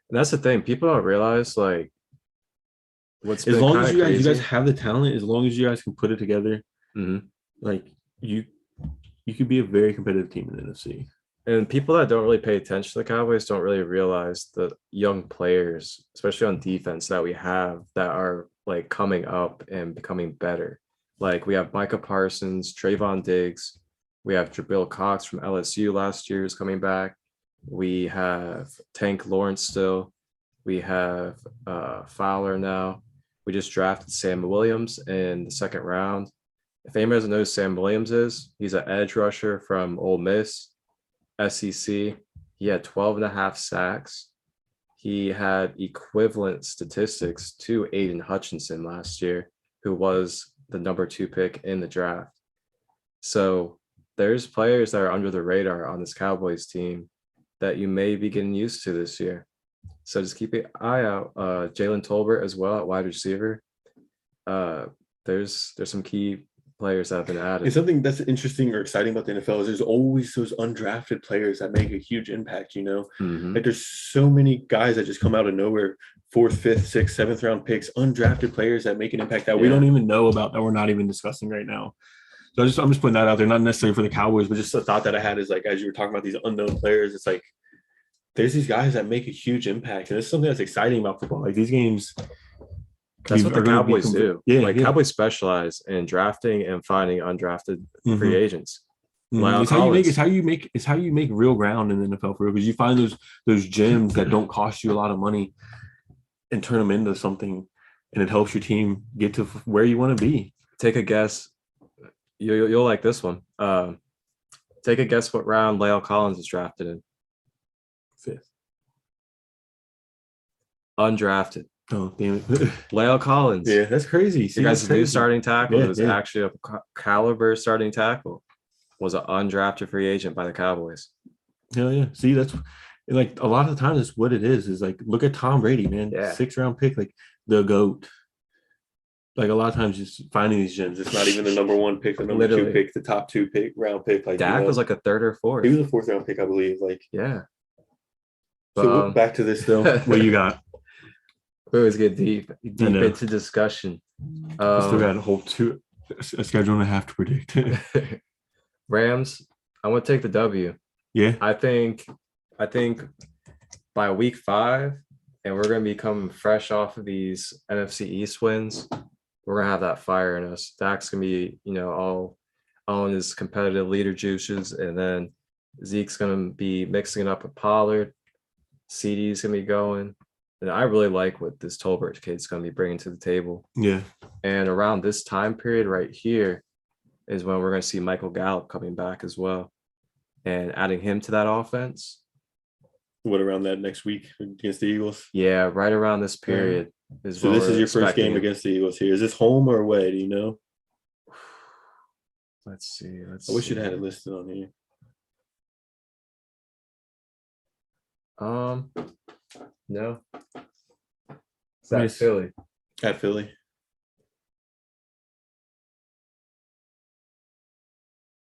And that's the thing. People don't realize, like, as long as you guys have the talent, as long as you guys can put it together, like you could be a very competitive team in the NFC. And people that don't really pay attention to the Cowboys don't really realize the young players, especially on defense, that we have that are like coming up and becoming better. Like we have Micah Parsons, Trayvon Diggs, we have Jabril Cox from LSU last year is coming back. We have Tank Lawrence still. We have Fowler now. We just drafted Sam Williams in the 2nd round. If anyone doesn't know who Sam Williams is, he's an edge rusher from Ole Miss, SEC. He had 12.5 sacks. He had equivalent statistics to Aiden Hutchinson last year, who was the number 2 pick in the draft. So there's players that are under the radar on this Cowboys team that you may be getting used to this year. So just keep an eye out. Jalen Tolbert as well at wide receiver. there's some key players that have been added. And something that's interesting or exciting about the NFL is there's always those undrafted players that make a huge impact, you know? Mm-hmm. Like there's so many guys that just come out of nowhere, 4th, 5th, 6th, 7th round picks, undrafted players that make an impact that we don't even know about, that we're not even discussing right now. So I'm just putting that out there, not necessarily for the Cowboys, but just a thought that I had is like, as you were talking about these unknown players, it's like, there's these guys that make a huge impact. And it's something that's exciting about football. Like these games. That's what the Cowboys do. Yeah, Cowboys specialize in drafting and finding undrafted free agents. It's how you make real ground in the NFL for real, because you find those gems that don't cost you a lot of money and turn them into something, and it helps your team get to where you want to be. Take a guess. You'll like this one. Take a guess what round La'el Collins is drafted in. 5th. Undrafted. Oh, damn it. La'el Collins. Yeah, that's crazy. You guys' new starting tackle was actually a caliber starting tackle, was an undrafted free agent by the Cowboys. Hell yeah. See, that's like a lot of the times it's what it is like, look at Tom Brady, man. Yeah. 6th round pick, like the GOAT. Like a lot of times just finding these gems. It's not even the number 1 pick, the number 2 pick, the top 2 round pick. Like Dak was like a 3rd or 4th. He was a 4th round pick, I believe. Like, yeah. So back to this though. What you got? We always get deep into discussion. Still got a whole a schedule and a half to predict. Rams, I want to take the W. Yeah. I think by week 5, and we're going to be coming fresh off of these NFC East wins, we're going to have that fire in us. Dak's going to be, all on his competitive leader juices, and then Zeke's going to be mixing it up with Pollard. CD's going to be going. And I really like what this Tolbert kid's going to be bringing to the table. Yeah. And around this time period right here is when we're going to see Michael Gallup coming back as well and adding him to that offense. What, around that next week against the Eagles? Yeah, right around this period. So this is your first game against the Eagles here. Is this home or away? Do you know? Let's see. I wish you'd had it listed on here. No. It's at Philly. At Philly.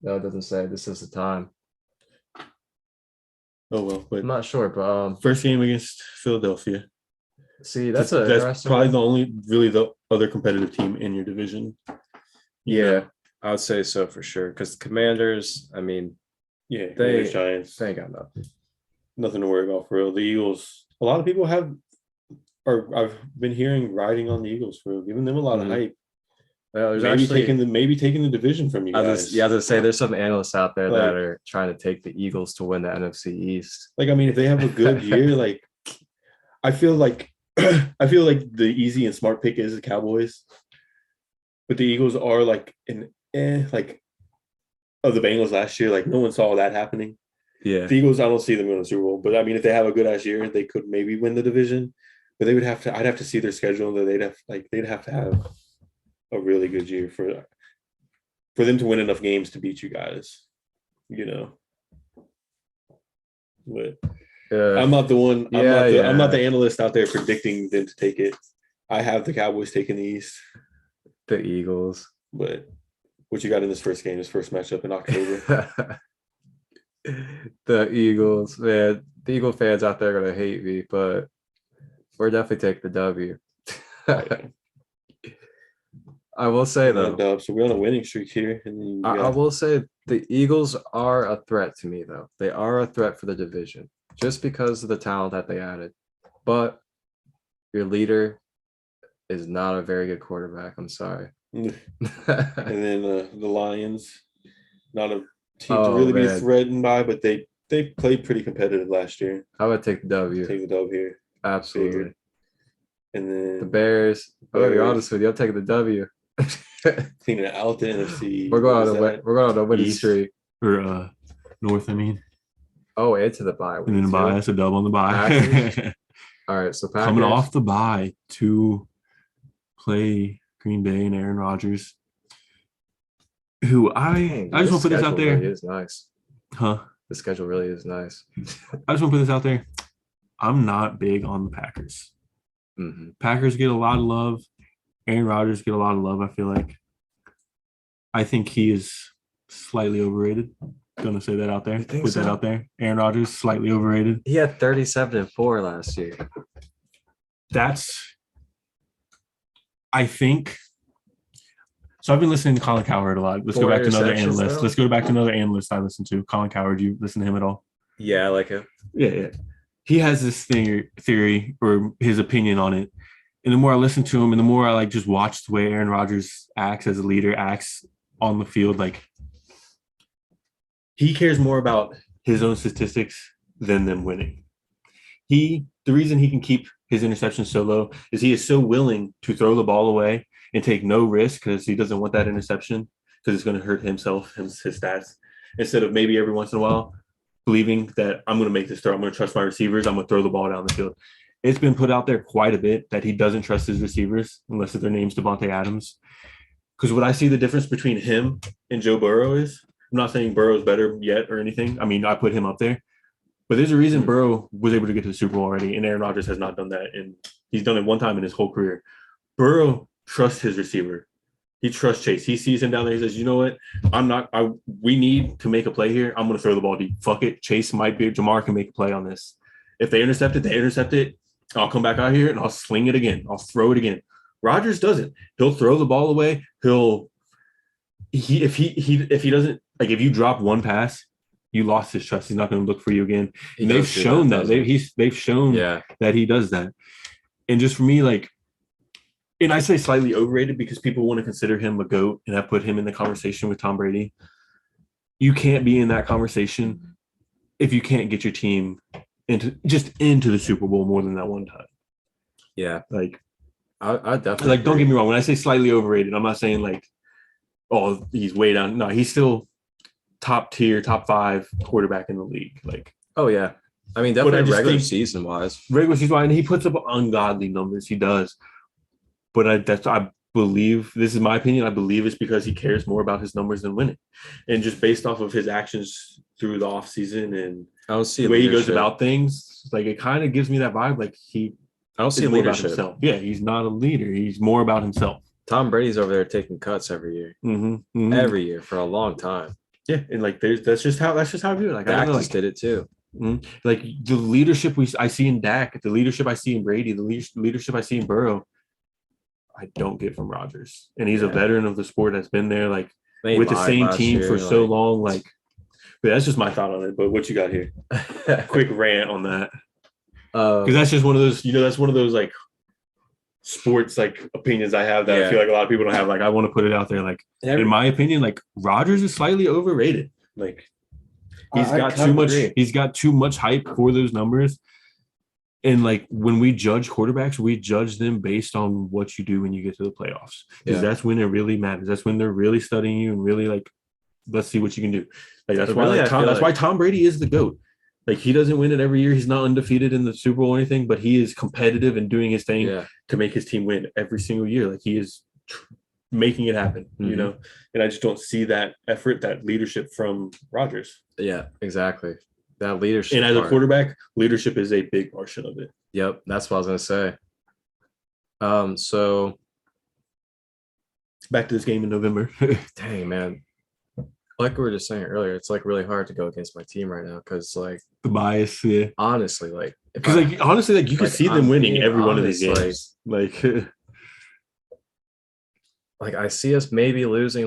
No, it doesn't say. This is the time. Oh well, but I'm not sure, but first game against Philadelphia. See, that's probably the only really the other competitive team in your division. Yeah, I would say so for sure. Because the Commanders, I mean, they Giants, they ain't got nothing. Nothing to worry about for real. The Eagles, a lot of people I've been hearing riding on the Eagles for real, giving them a lot of hype. Well, there's maybe taking the division from you guys. I was gonna say there's some analysts out there that are trying to take the Eagles to win the NFC East. Like, I mean, if they have a good year, like I feel like the easy and smart pick is the Cowboys, but the Eagles are like like of the Bengals last year. Like no one saw that happening. Yeah, the Eagles, I don't see them in the Super Bowl, but I mean, if they have a good ass year, they could maybe win the division. But they would have to. I'd have to see their schedule. That they'd have to have a really good year for them to win enough games to beat you guys. But I'm not the one. I'm not the analyst out there predicting them to take it. I have the Cowboys taking the East. The Eagles. But what you got in this first game, this first matchup in October? The Eagles, man. The Eagle fans out there are gonna hate me, but we're definitely taking the W. I will say though, so we're on a winning streak here. And I will say the Eagles are a threat to me, though. They are a threat for the division just because of the talent that they added. But your leader is not a very good quarterback. I'm sorry. And then the Lions, not a team to really be threatened by, but they played pretty competitive last year. I would take the W. Take the W here. Absolutely. And then the Bears. I'm gonna be honest with you. I'll take the W. Cleaning out the NFC. We're going on a winning streak. Or North, I mean. Oh, and to the bye. And then the bye. That's a dub on the bye. All right, so Packers. Coming off the bye to play Green Bay and Aaron Rodgers, who I just want to put this out there. Really is nice. Huh? The schedule really is nice. I just want to put this out there. I'm not big on the Packers. Mm-hmm. Packers get a lot of love. Aaron Rodgers get a lot of love, I feel like. I think he is slightly overrated. Gonna say that out there. Put that out there. Aaron Rodgers, slightly overrated. He had 37-4 last year. I think. So I've been listening to Colin Cowherd a lot. Let's go back to another analyst. Let's go back to another analyst I listen to. Colin Cowherd, you listen to him at all? Yeah, I like him. Yeah. He has this theory or his opinion on it. And the more I listen to him and the more I just watch the way Aaron Rodgers acts as a leader, acts on the field, he cares more about his own statistics than them winning. The reason he can keep his interceptions so low is he is so willing to throw the ball away and take no risk because he doesn't want that interception because it's going to hurt himself, his stats, instead of maybe every once in a while believing that I'm going to make this throw. I'm going to trust my receivers. I'm going to throw the ball down the field. It's been put out there quite a bit that he doesn't trust his receivers unless their name's Devontae Adams. Because what I see the difference between him and Joe Burrow is, I'm not saying Burrow's better yet or anything. I mean, I put him up there. But there's a reason Burrow was able to get to the Super Bowl already, and Aaron Rodgers has not done that. And he's done it one time in his whole career. Burrow trusts his receiver. He trusts Chase. He sees him down there. He says, you know what? We need to make a play here. I'm going to throw the ball deep. Fuck it. Chase might be. Jamar can make a play on this. If they intercept it. I'll come back out here and I'll sling it again. I'll throw it again. Rodgers doesn't. He'll throw the ball away. If he doesn't, if you drop one pass, you lost his trust. He's not going to look for you again. And they've shown that. They've shown that he does that. And just for me, and I say slightly overrated because people want to consider him a GOAT and I put him in the conversation with Tom Brady. You can't be in that conversation if you can't get your team into the Super Bowl more than that one time. Yeah. I definitely don't get me wrong. When I say slightly overrated, I'm not saying he's way down. No, he's still top tier, top 5 quarterback in the league. Oh yeah. I mean, definitely regular season wise, and he puts up ungodly numbers. He does. But I believe, this is my opinion, I believe it's because he cares more about his numbers than winning. And just based off of his actions through the offseason and I don't see the way he goes about things, it kind of gives me that vibe. I don't see leadership. Himself. Yeah, he's not a leader. He's more about himself. Tom Brady's over there taking cuts every year. Mm-hmm. Every year for a long time. Yeah, and that's just how I view it. Dak just did it too. Mm-hmm. The leadership I see in Dak, the leadership I see in Brady, the leadership I see in Burrow, I don't get from Rodgers. And he's a veteran of the sport that's been there with the same team for so long. But that's just my thought on it. But what you got here? Quick rant on that. Because that's just one of those, that's one of those sports opinions I have that I feel like a lot of people don't have. I want to put it out there. In my opinion, Rodgers is slightly overrated. He's got too much hype for those numbers. And when we judge quarterbacks, we judge them based on what you do when you get to the playoffs. Because that's when it really matters. That's when they're really studying you and really let's see what you can do. That's why Tom Brady is the GOAT. He doesn't win it every year. He's not undefeated in the Super Bowl or anything, but he is competitive and doing his thing to make his team win every single year. He is making it happen, And I just don't see that effort, that leadership from Rodgers. Yeah, exactly. That leadership. And as a quarterback, leadership is a big portion of it. Yep, that's what I was going to say. So back to this game in November. Dang, man. Like we were just saying earlier, it's really hard to go against my team right now because the bias, yeah. Honestly, because honestly, you can see them winning every one of these games. I see us maybe losing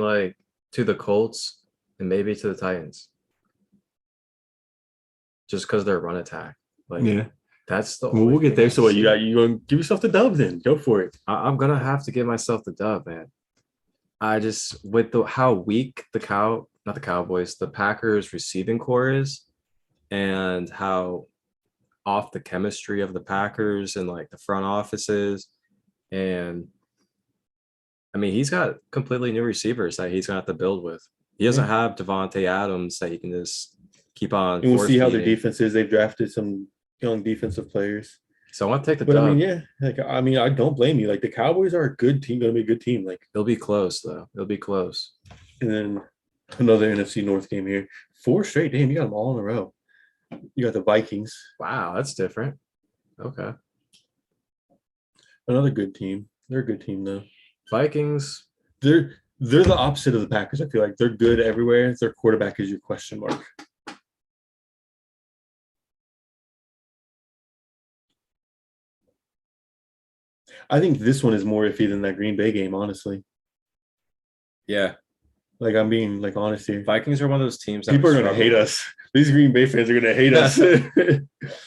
to the Colts and maybe to the Titans, just because their run attack. That's the. Well, we'll get there. So what you got? You going to give yourself the dub? Then go for it. I'm gonna have to give myself the dub, man. I just with how weak the Cowboys, the Packers receiving core is, and how off the chemistry of the Packers and the front offices. And I mean, he's got completely new receivers that he's gonna have to build with. He doesn't have Devontae Adams that he can just keep on. And we'll see how their defense is. They've drafted some young defensive players. So I want to take the dub. I mean, I don't blame you. The Cowboys are a good team, going to be a good team. It'll be close though. It'll be close. And then another NFC North game here. 4 straight. Damn, you got them all in a row. You got the Vikings. Wow, that's different. Okay. Another good team. They're a good team though. Vikings. They're the opposite of the Packers. I feel like they're good everywhere. Their quarterback is your question mark. I think this one is more iffy than that Green Bay game, honestly. Yeah. Like, I'm being like honest here. Vikings are one of those teams that people are going to hate us. These Green Bay fans are going to hate us.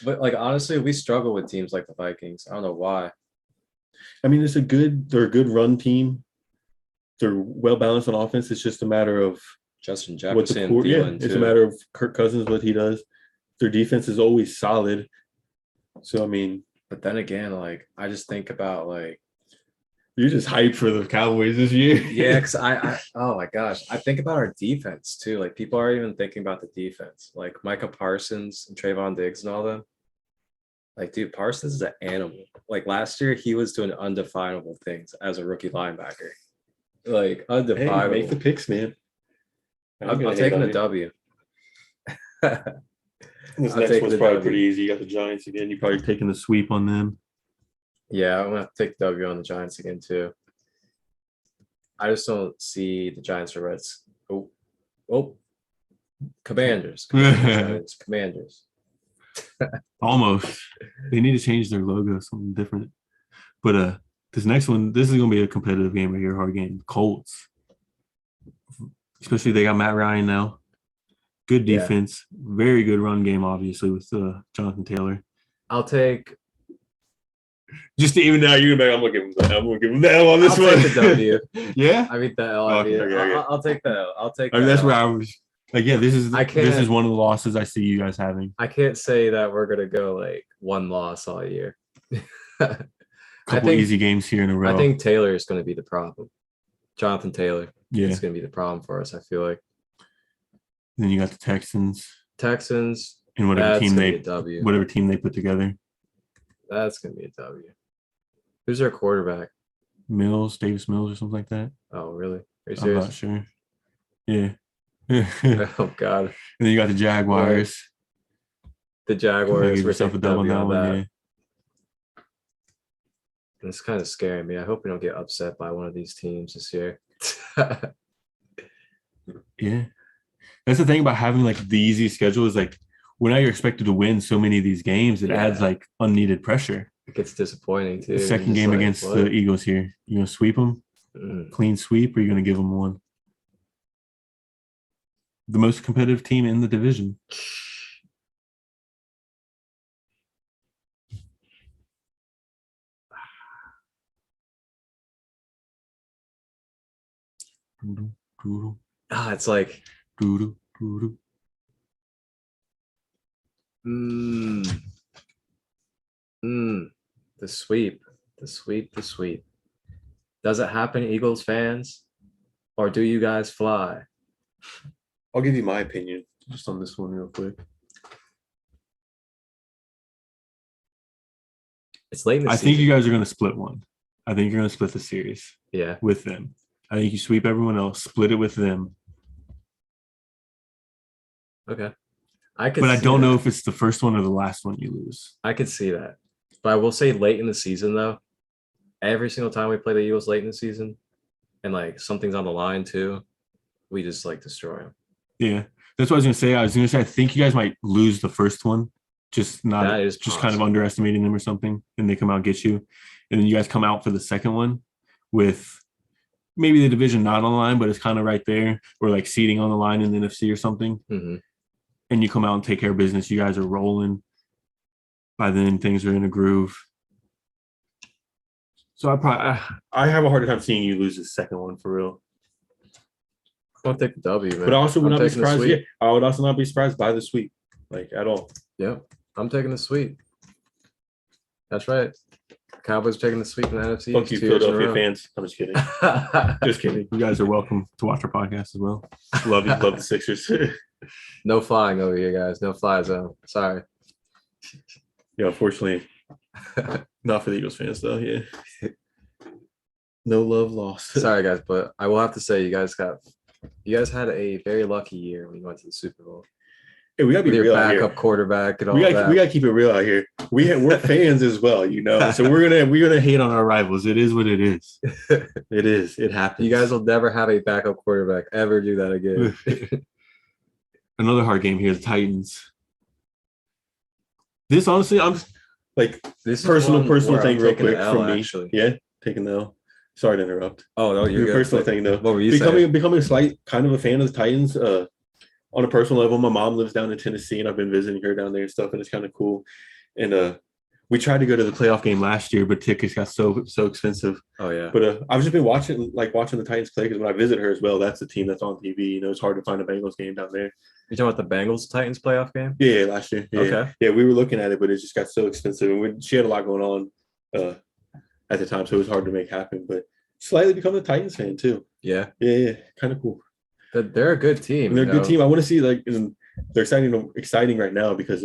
But like, honestly, we struggle with teams like the Vikings. I don't know why. I mean, they're a good run team. They're well balanced on offense. It's just a matter of Justin Jefferson. It's a matter of Kirk Cousins, what he does. Their defense is always solid. So, I mean. But then again, like, I just think about, like. You're just hyped for the Cowboys this year. Yeah, because oh my gosh. I think about our defense, too. Like, people aren't even thinking about the defense. Like, Micah Parsons and Trayvon Diggs and all them. Like, dude, Parsons is an animal. Like, last year, he was doing undefinable things as a rookie linebacker. Like, undefinable. Hey, make the picks, man. I'm taking a W. This next one's probably pretty easy. You got the Giants again. You're probably taking the sweep on them. Yeah, I'm going to have to take the W on the Giants again, too. I just don't see the Giants or Reds. Oh. Commanders. Commanders. Almost. They need to change their logo, something different. But this next one, this is going to be a competitive game right here, hard game. Colts. Especially they got Matt Ryan now. Good defense. Yeah. Very good run game, obviously, with Jonathan Taylor. I'll take. Just to even out, I'm going to give him that. I'm going to give him the L on this one. I'll take the W. Yeah? I mean, the L. I'll take the L. I'll take the L. That's where I was. Like, yeah, this is one of the losses I see you guys having. I can't say that we're going to go, like, one loss all year. Couple easy games here in a row. I think Taylor is going to be the problem. Jonathan Taylor. Yeah. It's going to be the problem for us, I feel like. Then you got the Texans. And whatever team they put together. That's going to be a W. Who's their quarterback? Davis Mills or something like that. Oh, really? Are you serious? I'm not sure. Yeah. Oh, God. And then you got the Jaguars. The Jaguars. Give yourself a double on that one, yeah. It's kind of scaring me. I hope we don't get upset by one of these teams this year. Yeah. That's the thing about having like the easy schedule is like when you're expected to win so many of these games, it adds like unneeded pressure. It gets disappointing too. The second game against the Eagles here. You going to sweep them? Clean sweep, or are you going to give them one? The most competitive team in the division. It's like the sweep. Does it happen, Eagles fans? Or do you guys fly? I'll give you my opinion just on this one real quick. It's late in the season. I think you guys are going to split one. I think you're going to split the series. Yeah. With them. I think you sweep everyone else, split it with them. Okay. I don't know if it's the first one or the last one you lose. I could see that. But I will say late in the season, though, every single time we play the Eagles late in the season, and like something's on the line too, we just like destroy them. Yeah. That's what I was going to say. I think you guys might lose the first one, just kind of underestimating them or something, and they come out and get you. And then you guys come out for the second one with maybe the division not on the line, but it's kind of right there, or like seeding on the line in the NFC or something. Mm-hmm. And you come out and take care of business. You guys are rolling. By then, things are in a groove. So I have a harder time seeing you lose the second one for real. I'll take the W, man. But I also would not be surprised. Yeah, I would also not be surprised by the sweep, like at all. Yeah, I'm taking the sweep. That's right. Cowboys taking the sweep in the NFC. Fuck you, Philadelphia fans. I'm just kidding. Just kidding. You guys are welcome to watch our podcast as well. Love you. Love the Sixers. No flying over here, guys. No fly zone. Sorry. Yeah, unfortunately, not for the Eagles fans, though. Yeah. No love lost. Sorry, guys, but I will have to say you guys had a very lucky year when you went to the Super Bowl. Hey, we gotta be real out here. Backup quarterback and all that. that. We gotta keep it real out here. We're fans as well, you know. So we're gonna hate on our rivals. It is what it is. It is. It happens. You guys will never have a backup quarterback ever do that again. Another hard game here, the Titans. This honestly, I'm like this personal thing real quick from me. Actually. Yeah, taking the L. Sorry to interrupt. Oh no, you're good. Personal thing though. What were you saying? Becoming a slight kind of a fan of the Titans. On a personal level, my mom lives down in Tennessee, and I've been visiting her down there and stuff, and it's kind of cool. And we tried to go to the playoff game last year, but tickets got so expensive. Oh yeah. But I've just been watching the Titans play because when I visit her as well, that's the team that's on TV. You know, it's hard to find a Bengals game down there. You talking about the Bengals Titans playoff game? Yeah, last year. Yeah. Okay. Yeah, we were looking at it, but it just got so expensive, and she had a lot going on at the time, so it was hard to make happen. But slightly become a Titans fan too. Yeah. Yeah, kind of cool. They're a good team. They're a good team. I want to see they're exciting right now because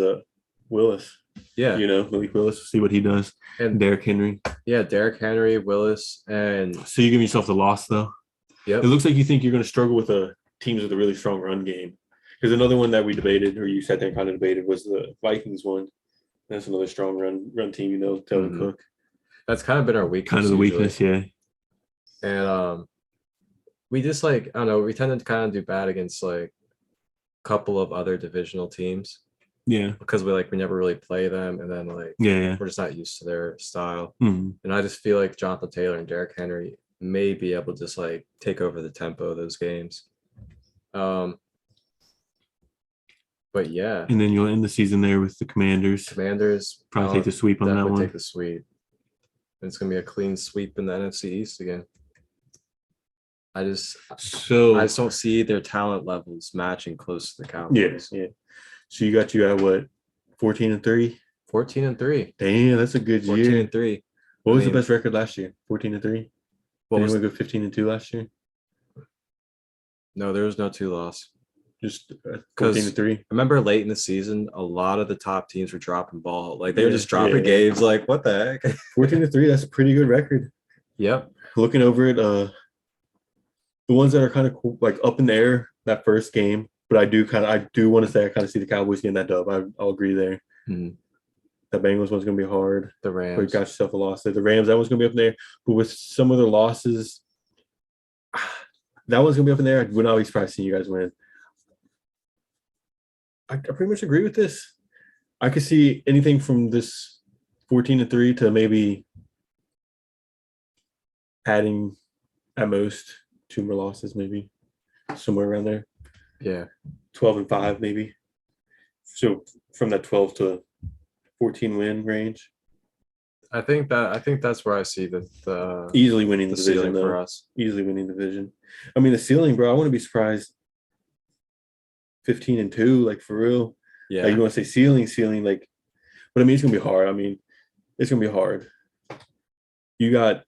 Willis. Yeah. You know, Malik Willis, see what he does. And Derrick Henry. Yeah, Derrick Henry, Willis, and so you give yourself the loss though. Yeah. It looks like you think you're going to struggle with teams with a really strong run game. Because another one that we debated, or you sat there and kind of debated, was the Vikings one. That's another strong run team, you know, Telvin Cook. That's kind of been our weakness. Kind of the weakness, yeah. And we just I don't know, we tend to kind of do bad against a couple of other divisional teams. Yeah. Because we never really play them, and then we're just not used to their style. Mm-hmm. And I just feel like Jonathan Taylor and Derrick Henry may be able to just take over the tempo of those games. But yeah. And then you'll end the season there with the Commanders. Probably take the sweep on that one. Take the sweep. And it's gonna be a clean sweep in the NFC East again. I just don't see their talent levels matching close to the Cowboys. Yeah. So you at what? 14-3? 14-3. Damn, that's a good year. 14-3. What was the best record last year? 14-3? What was we go 15-2 last year? No, there was no 2-loss. Just 14-3. I remember late in the season, a lot of the top teams were dropping ball. They were just dropping games. What the heck? 14-3. That's a pretty good record. Yep. Looking over it, the ones that are kind of cool, up in the air that first game. But I do want to say I kind of see the Cowboys getting that dub. I'll agree there. Mm-hmm. The Bengals one's gonna be hard. The Rams. But you got yourself a loss there. The Rams, that one's gonna be up there. But with some of the losses, that one's gonna be up in there. I would not be surprised seeing you guys win. I pretty much agree with this. I could see anything from this 14-3 to maybe adding at most 2 more losses, maybe somewhere around there. Yeah, 12-5 maybe. So from that 12 to 14 win range. I think that's where I see the easily winning the division for us. Easily winning the division. I mean, the ceiling, bro. I wouldn't be surprised. 15-2, for real. Yeah. You want to say ceiling, but I mean, it's gonna be hard. I mean, it's gonna be hard. You got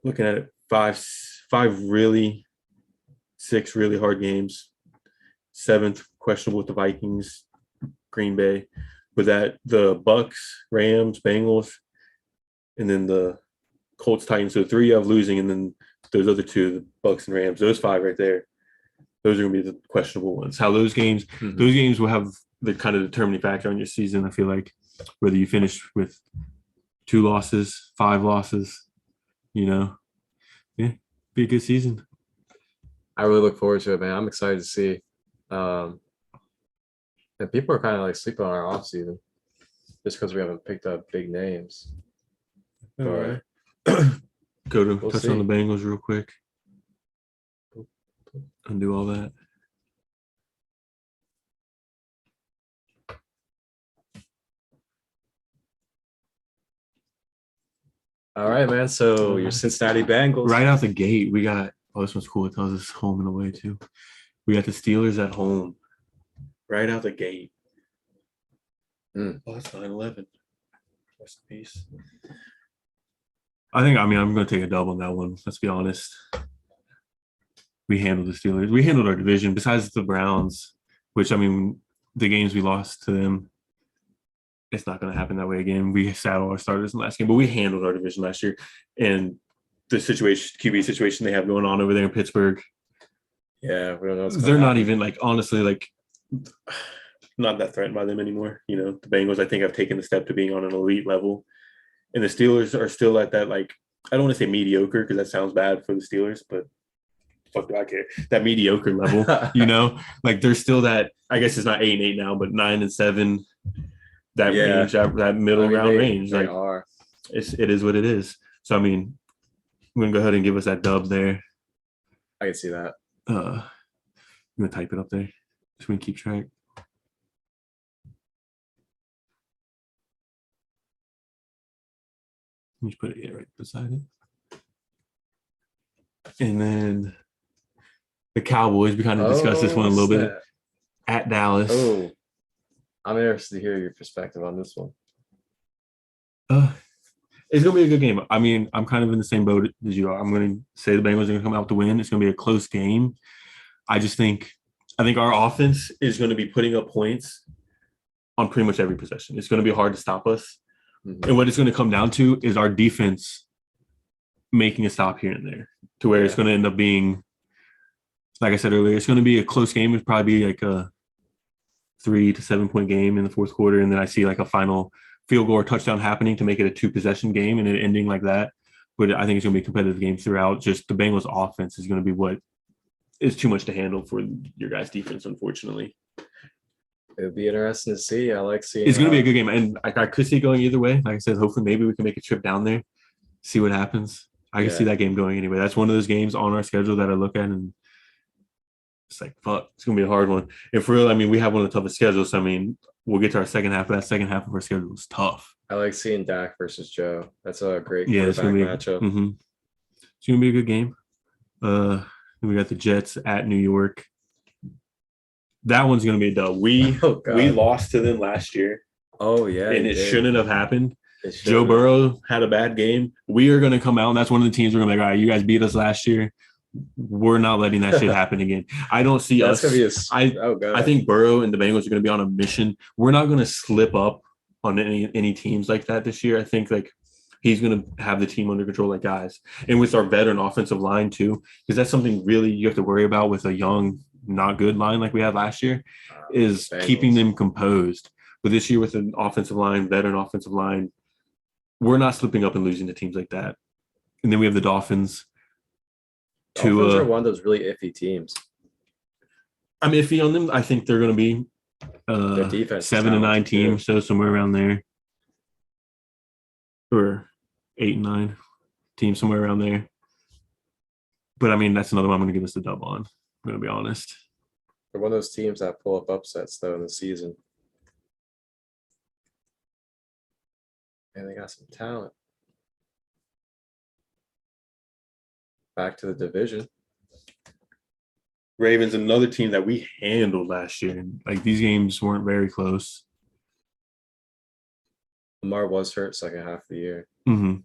looking at it, 6 really hard games. 7th questionable with the Vikings, Green Bay. With that, the Bucks, Rams, Bengals, and then the Colts, Titans. So 3 you have losing, and then those other 2, the Bucks and Rams. Those 5 right there. Those are going to be the questionable ones. How those games will have the kind of determining factor on your season. I feel like whether you finish with 2 losses, 5 losses, be a good season. I really look forward to it, man. I'm excited to see. And people are kind of sleeping on our off season just because we haven't picked up big names. All right. Touch on the Bengals real quick. Undo all that. All right, man. So your Cincinnati Bengals. Right out the gate, we got this one's cool. It tells us home and away too. We got the Steelers at home. Right out the gate. Oh, that's 9-11. Rest in peace. I'm going to take a dub on that one. Let's be honest. We handled the Steelers. We handled our division. Besides the Browns, which, the games we lost to them, it's not going to happen that way again. We sat all our starters in the last game, but we handled our division last year. And the QB situation they have going on over there in Pittsburgh. Yeah, we don't know. They're not even honestly, Not that threatened by them anymore. You know, the Bengals, I think, have taken the step to being on an elite level. And the Steelers are still at that, like, I don't want to say mediocre because that sounds bad for the Steelers, but fuck do I care? That mediocre level, you know? Like, there's still that, I guess it's not 8-8 now, but 9-7, that range, that middle round range. They like, are. It is what it is. So, I mean, I'm going to go ahead and give us that dub there. I can see that. I'm going to type it up there so we can keep track. Let me just put it right beside it. And then the Cowboys, we kind of discussed this one a little bit at Dallas. Oh, I'm interested to hear your perspective on this one. It's going to be a good game. I mean, I'm kind of in the same boat as you are. I'm going to say the Bengals are going to come out to win. It's going to be a close game. I think our offense is going to be putting up points on pretty much every possession. It's going to be hard to stop us. Mm-hmm. And what it's going to come down to is our defense making a stop here and there to where it's going to end up being, like I said earlier, it's going to be a close game. It's probably like a 3 to 7 point game in the fourth quarter. And then I see like a final field goal or touchdown happening to make it a 2-possession game and it ending like that. But I think it's going to be a competitive game throughout. Just the Bengals offense is going to be what is too much to handle for your guys' defense, unfortunately. It would be interesting to see. I like seeing. It's going to be a good game, and I could see it going either way. Like I said, hopefully maybe we can make a trip down there, see what happens. I can see that game going anyway. That's one of those games on our schedule that I look at, and it's like, fuck, it's going to be a hard one. And for real, I mean, we have one of the toughest schedules. So, I mean, we'll get to our second half. That second half of our schedule is tough. I like seeing Dak versus Joe. That's a great matchup. Mm-hmm. It's going to be a good game. We got the Jets at New York. That one's going to be a dub. We lost to them last year. Oh, yeah. And it shouldn't have happened. Joe Burrow had a bad game. We are going to come out, and that's one of the teams we're going to be like, all right, you guys beat us last year. We're not letting that shit happen again. I don't see us. I think Burrow and the Bengals are going to be on a mission. We're not going to slip up on any teams like that this year. I think, like, he's going to have the team under control like guys. And with our veteran offensive line, too, because that's something really you have to worry about with a young, not good line like we had last year, is keeping them composed. But this year with an offensive line, veteran offensive line, we're not slipping up and losing to teams like that. And then we have the Dolphins. Dolphins are one of those really iffy teams. I'm iffy on them. I think they're going to be their defense 7-9 team, so somewhere around there. Or 8-9 team, somewhere around there. But, I mean, that's another one I'm going to give us the dub on. I'm going to be honest. They're one of those teams that pull up upsets, though, in the season. And they got some talent. Back to the division. Ravens, another team that we handled last year. Like, these games weren't very close. Lamar was hurt second half of the year. Mm-hmm.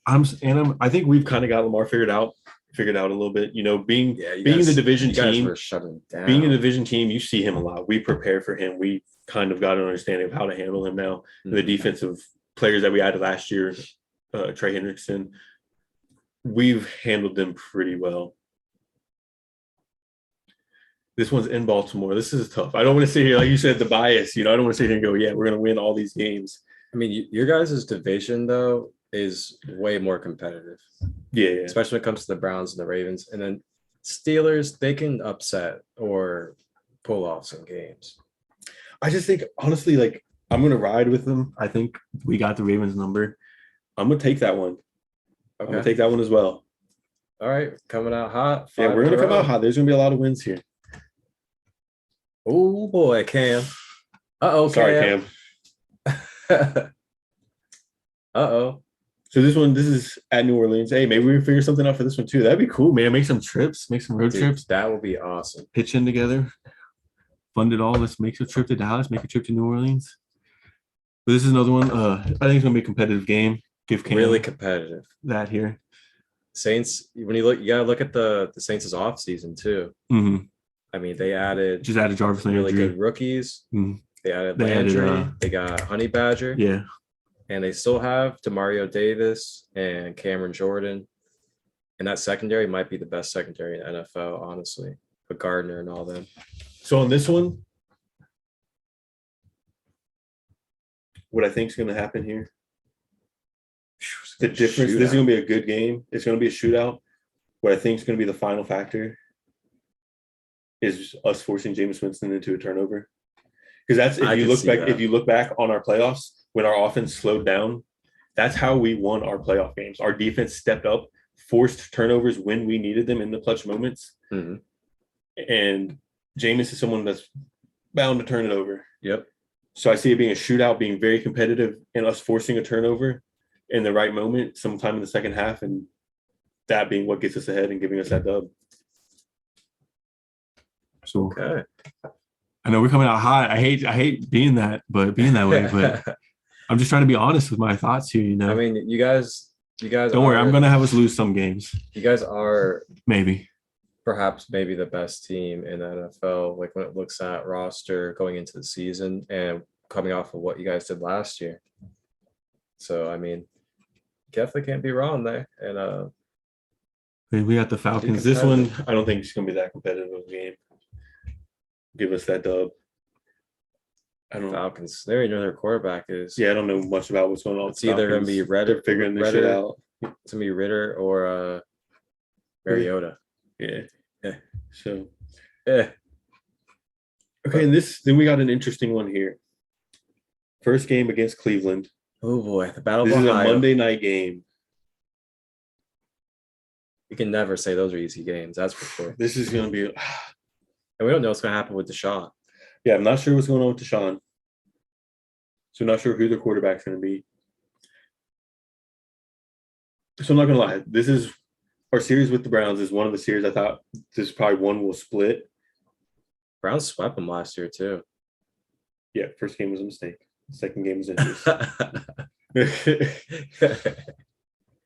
I think we've kind of got Lamar figured out a little bit. You know, being the division team, were shutting down. Being a division team, you see him a lot. We prepare for him. We kind of got an understanding of how to handle him now. Mm-hmm. The defensive players that we added last year, Trey Hendrickson, we've handled them pretty well. This one's in Baltimore. This is tough. I don't want to sit here, like you said, the bias. You know, I don't want to sit here and go, yeah, we're going to win all these games. I mean, your guys' division, though, is way more competitive. Yeah. Especially when it comes to the Browns and the Ravens. And then Steelers, they can upset or pull off some games. I just think, honestly, like, I'm going to ride with them. I think we got the Ravens number. I'm going to take that one. Okay. I'm going to take that one as well. All right. Coming out hot. Yeah, we're going to come out hot. There's going to be a lot of wins here. Oh, boy, Cam. Uh-oh, Sorry, Cam. Uh-oh. So this is at New Orleans. Hey, maybe we can figure something out for this one, too. That'd be cool, man. Make some trips. Make some road trips. That would be awesome. Pitch in together. Fund it all. Let's make a trip to Dallas. Make a trip to New Orleans. But this is another one. I think it's going to be a competitive game. Give Cam really competitive. That here. Saints, when you look, you got to look at the Saints' off season, too. Mm-hmm. I mean, they added Jarvis Landry. Really good rookies. Mm-hmm. They added Landry. They got Honey Badger. Yeah. And they still have Demario Davis and Cameron Jordan. And that secondary might be the best secondary in the NFL, honestly, with Gardner and all them. So on this one, what I think is going to happen here. The difference, this is going to be a good game. It's going to be a shootout. What I think is going to be the final factor is us forcing Jameis Winston into a turnover. Because that's if you look back on our playoffs, when our offense slowed down, that's how we won our playoff games. Our defense stepped up, forced turnovers when we needed them in the clutch moments. Mm-hmm. And Jameis is someone that's bound to turn it over. Yep. So I see it being a shootout, being very competitive, and us forcing a turnover in the right moment sometime in the second half, and that being what gets us ahead and giving us that dub. So okay. I know we're coming out hot. I hate being that way, but I'm just trying to be honest with my thoughts here, you know. I mean, you guys don't worry, I'm gonna have us lose some games. You guys are perhaps the best team in the NFL, like when it looks at roster going into the season and coming off of what you guys did last year. So I mean, definitely can't be wrong there. And we got the Falcons. This one, I don't think it's gonna be that competitive of a game. Give us that dub. I don't know. Falcons. They already know their quarterback is. Yeah, I don't know much about what's going on. It's either going to be Ritter, figuring this shit out. It's going to be Ritter or Mariota. Yeah. So. Yeah. Okay, and then we got an interesting one here. First game against Cleveland. Oh boy, the Battle of Ohio. This is a Monday night game. You can never say those are easy games. That's for sure. This is going to be. And we don't know what's going to happen with Deshaun. Yeah, I'm not sure what's going on with Deshaun. So I'm not sure who the quarterback's going to be. So I'm not going to lie. This is our series with the Browns is one of the series I thought this is probably one we'll split. Browns swept them last year too. Yeah, first game was a mistake. Second game was injuries.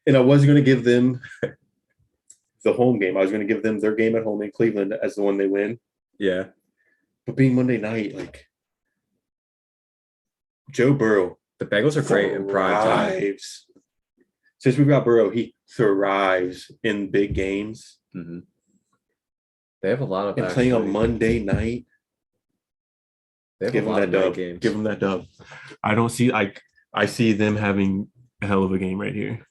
And I wasn't going to give them the home game. I was going to give them their game at home in Cleveland as the one they win. Yeah. But being Monday night, like Joe Burrow. The Bengals are great in prime time. Since we've got Burrow, he thrives in big games. Mm-hmm. They have a lot of and playing on Monday night. Give them that dub. Games. Give them that dub. I don't see I see them having a hell of a game right here.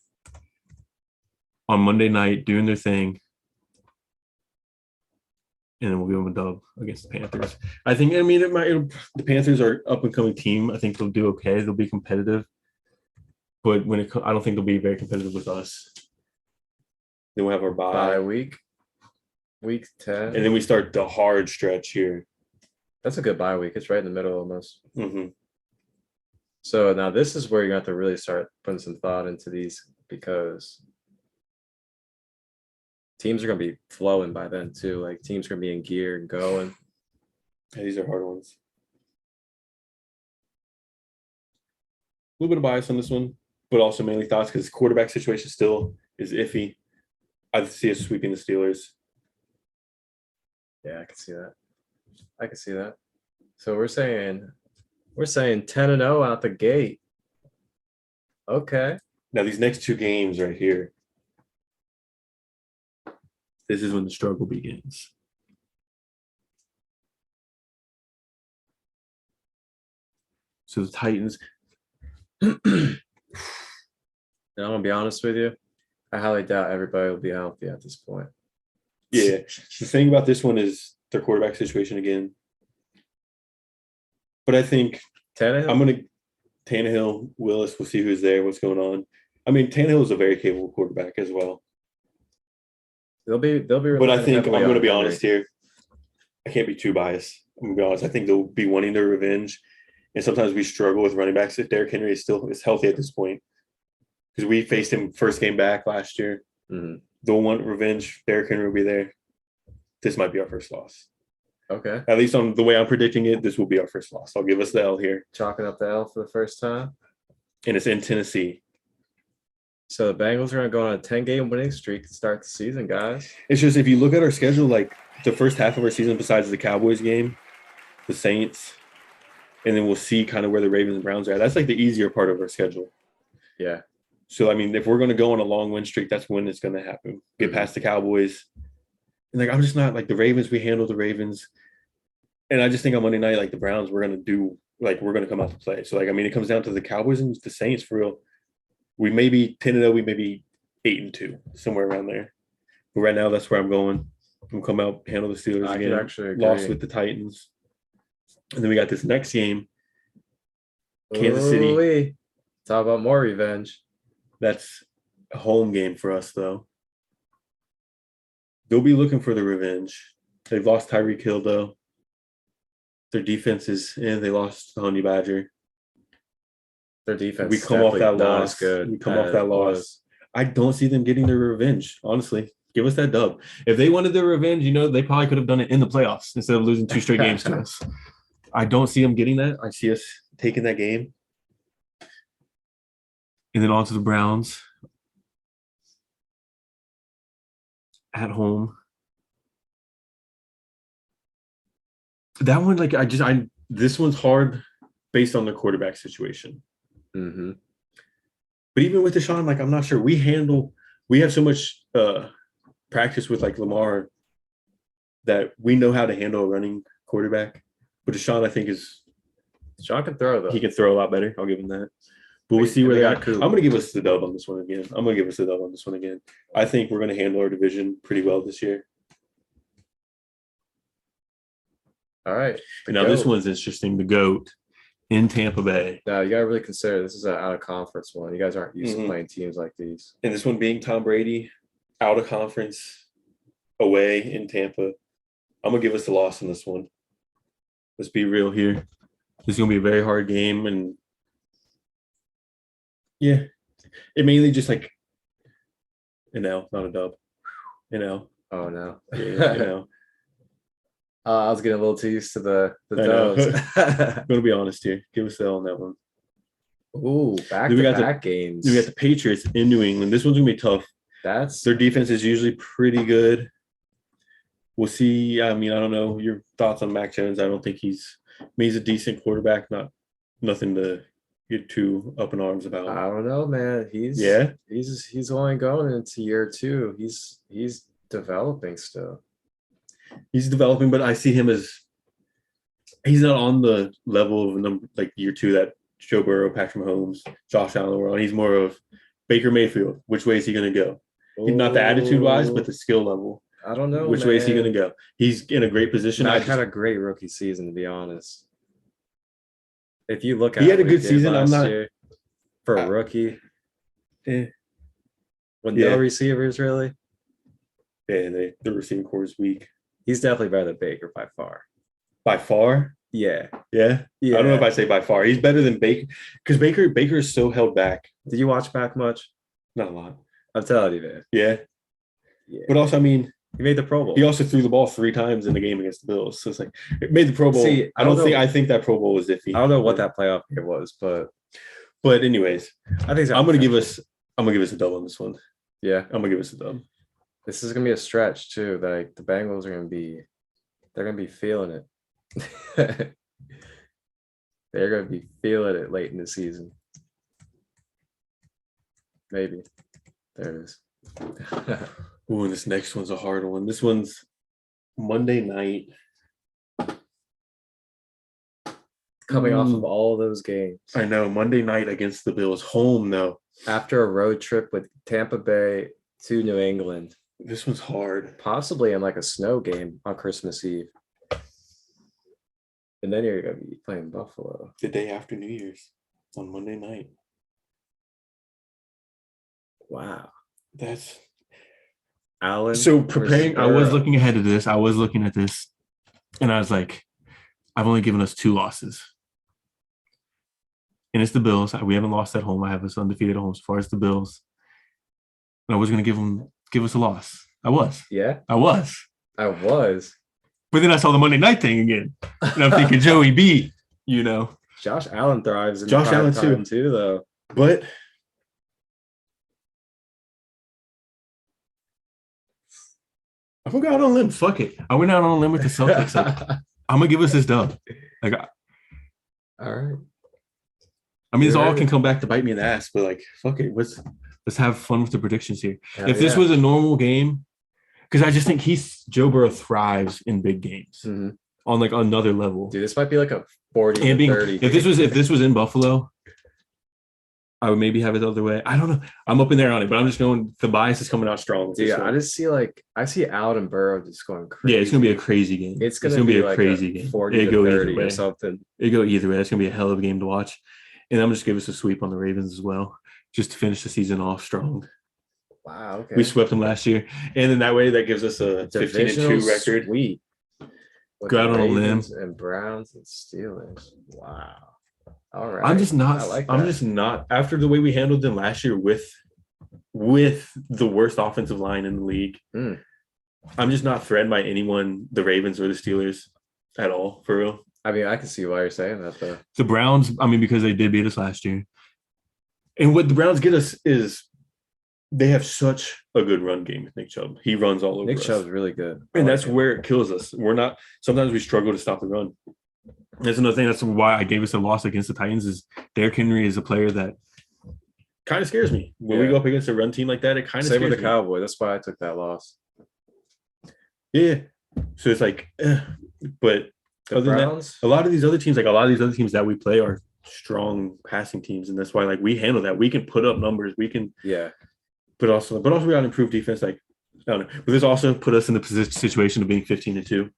On Monday night, doing their thing. And then we'll give them a dub against the Panthers. The Panthers are up and coming team. I think they'll do okay. They'll be competitive, but I don't think they'll be very competitive with us. Then we'll have our bye week 10, and then we start the hard stretch here. That's a good bye week. It's right in the middle almost. Mm-hmm. So now this is where you have to really start putting some thought into these because teams are going to be flowing by then too. Like teams are going to be in gear and going. Yeah, these are hard ones. A little bit of bias on this one, but also mainly thoughts because quarterback situation still is iffy. I see us sweeping the Steelers. Yeah, I can see that. So we're saying 10-0 out the gate. Okay. Now these next two games right here. This is when the struggle begins. So the Titans. And I'm going to be honest with you. I highly doubt everybody will be healthy at this point. Yeah. The thing about this one is their quarterback situation again. But I think Tannehill, Willis, we'll see who's there, what's going on. I mean, Tannehill is a very capable quarterback as well. They'll be. But I think I'm going to be honest here. I can't be too biased. I'm going to be honest. I think they'll be wanting their revenge, and sometimes we struggle with running backs if Derrick Henry is healthy at this point, because we faced him first game back last year. Mm-hmm. They'll want revenge. Derrick Henry will be there. This might be our first loss. Okay. At least on the way I'm predicting it, this will be our first loss. I'll give us the L here. Chalking up the L for the first time. And it's in Tennessee. So the Bengals are going to go on a 10-game winning streak to start the season, guys. It's just if you look at our schedule, like the first half of our season, besides the Cowboys game, the Saints, and then we'll see kind of where the Ravens and Browns are at. That's like the easier part of our schedule. Yeah. So, I mean, if we're going to go on a long win streak, that's when it's going to happen. Get past the Cowboys. And, like, I'm just not – like, the Ravens, we handle the Ravens. And I just think on Monday night, like, the Browns, we're going to do like we're going to come out to play. So, like, I mean, it comes down to the Cowboys and the Saints for real. We may be 10-0, we may be 8-2, somewhere around there. But right now, that's where I'm going. I'm come out, handle the Steelers I again. actually agree. Lost with the Titans. And then we got this next game, Kansas City. Talk about more revenge. That's a home game for us, though. They'll be looking for the revenge. They've lost Tyreek Hill, though. Their defense is, they lost the Honey Badger. Their defense. We come off that loss. Good. We come off that loss. I don't see them getting their revenge, honestly. Give us that dub. If they wanted their revenge, they probably could have done it in the playoffs instead of losing 2 straight games to us. I don't see them getting that. I see us taking that game. And then on to the Browns. At home. That one, this one's hard based on the quarterback situation. Mm-hmm. But even with Deshaun, I'm not sure. We have so much practice with Lamar that we know how to handle a running quarterback. But Deshaun, I think, Deshaun can throw, though. He can throw a lot better. I'll give him that. But we'll see where they got. I'm going to give us the dub on this one again. I think we're going to handle our division pretty well this year. All right. Now, this one's interesting. The GOAT in Tampa Bay. Now, you got to really consider this is an out-of-conference one. You guys aren't used to playing teams like these. And this one being Tom Brady, out of conference, away in Tampa. I'm going to give us the loss in this one. Let's be real here. This is going to be a very hard game. And, yeah, it mainly just an L, not a dub. An L. Oh, no. Yeah, an L. I was getting a little too used to the dubs. I'm going to be honest here. Give us the L on that one. Ooh, back-to-back games. We got the Patriots in New England. This one's going to be tough. Their defense is usually pretty good. We'll see. I mean, I don't know your thoughts on Mac Jones. I don't think he's a decent quarterback. Nothing to get too up in arms about. I don't know, man. He's only going into year 2. He's developing still. He's developing, but I see him as he's not on the level of year 2 that Joe Burrow, Patrick Mahomes, Josh Allen were on. He's more of Baker Mayfield. Which way is he going to go? He's not the attitude-wise, but the skill level. I don't know. Which way is he going to go? He's in a great position. Mac had a great rookie season, to be honest. If you look at he had a good season. I'm not for a rookie. With no receivers, really. Yeah, the receiving core is weak. He's definitely better than Baker by far. By far? Yeah. Yeah? I don't know if I say by far. He's better than Baker. Because Baker is so held back. Did you watch back much? Not a lot. I'm telling you, man. Yeah. But also, I mean, he made the Pro Bowl. He also threw the ball 3 times in the game against the Bills. So it's it made the Pro Bowl. See, I think that Pro Bowl was iffy. I don't know what that playoff game was, but anyways, I think I'm gonna give us a dub on this one. Yeah. I'm gonna give us a dub. This is gonna be a stretch too. That the Bengals are they're gonna be feeling it. They're gonna be feeling it late in the season. Maybe. There it is. Ooh, and this next one's a hard one. This one's Monday night. Coming off of all those games. I know. Monday night against the Bills. Home, though. After a road trip with Tampa Bay to New England. This one's hard. Possibly in a snow game on Christmas Eve. And then you're going to be playing Buffalo. The day after New Year's on Monday night. Wow. That's Allen. So preparing, I was looking ahead of this. I was looking at this, and I was like, I've only given us 2 losses. And it's the Bills. We haven't lost at home. I have us undefeated at home as far as the Bills. And I was going to give us a loss. I was. Yeah? I was. But then I saw the Monday night thing again. And I'm thinking Joey B, Josh Allen thrives in Josh Allen too, though. But I forgot on a limb. Fuck it. I went out on a limb with the Celtics. I'm going to give us this dub. All right. I mean, this all can come back to bite me in the ass, but fuck it. Let's have fun with the predictions here. If this was a normal game, because I just think Joe Burrow thrives in big games. Mm-hmm. on like another level. Dude, this might be like a 40-30. If this was in Buffalo, I would maybe have it the other way. I don't know. I'm up in there on it, but I'm just going. The bias is coming out strong. Dude, I see Allen and Burrow just going crazy. Yeah, it's gonna be a crazy game. It's gonna be like crazy game. 40-30 or something. It go either way. It's gonna be a hell of a game to watch. And I'm just give us a sweep on the Ravens as well, just to finish the season off strong. Wow. Okay. We swept them last year, and then that way that gives us a 15-2 record. Sweet. Go out on a limb. And Browns and Steelers. Wow. All right. I'm just not after the way we handled them last year with the worst offensive line in the league. I'm just not threatened by anyone, the Ravens or the Steelers at all, for real. I mean, I can see why you're saying that though. The Browns, I mean, because they did beat us last year. And what the Browns get us is they have such a good run game with Nick Chubb. He runs all over Nick us. Chubb's really good. And that's where it kills us. Sometimes we struggle to stop the run. That's another thing. That's why I gave us a loss against the Titans is Derrick Henry is a player that kind of scares me. When we go up against a run team like that, it kind of scares me. Same with the Cowboys. That's why I took that loss. Yeah. So it's like, but other than that, a lot of these other teams that we play are strong passing teams. And that's why like we handle that. We can put up numbers. We can But also we got to improve defense. Like, I don't know. But this also put us in the situation of being 15-2,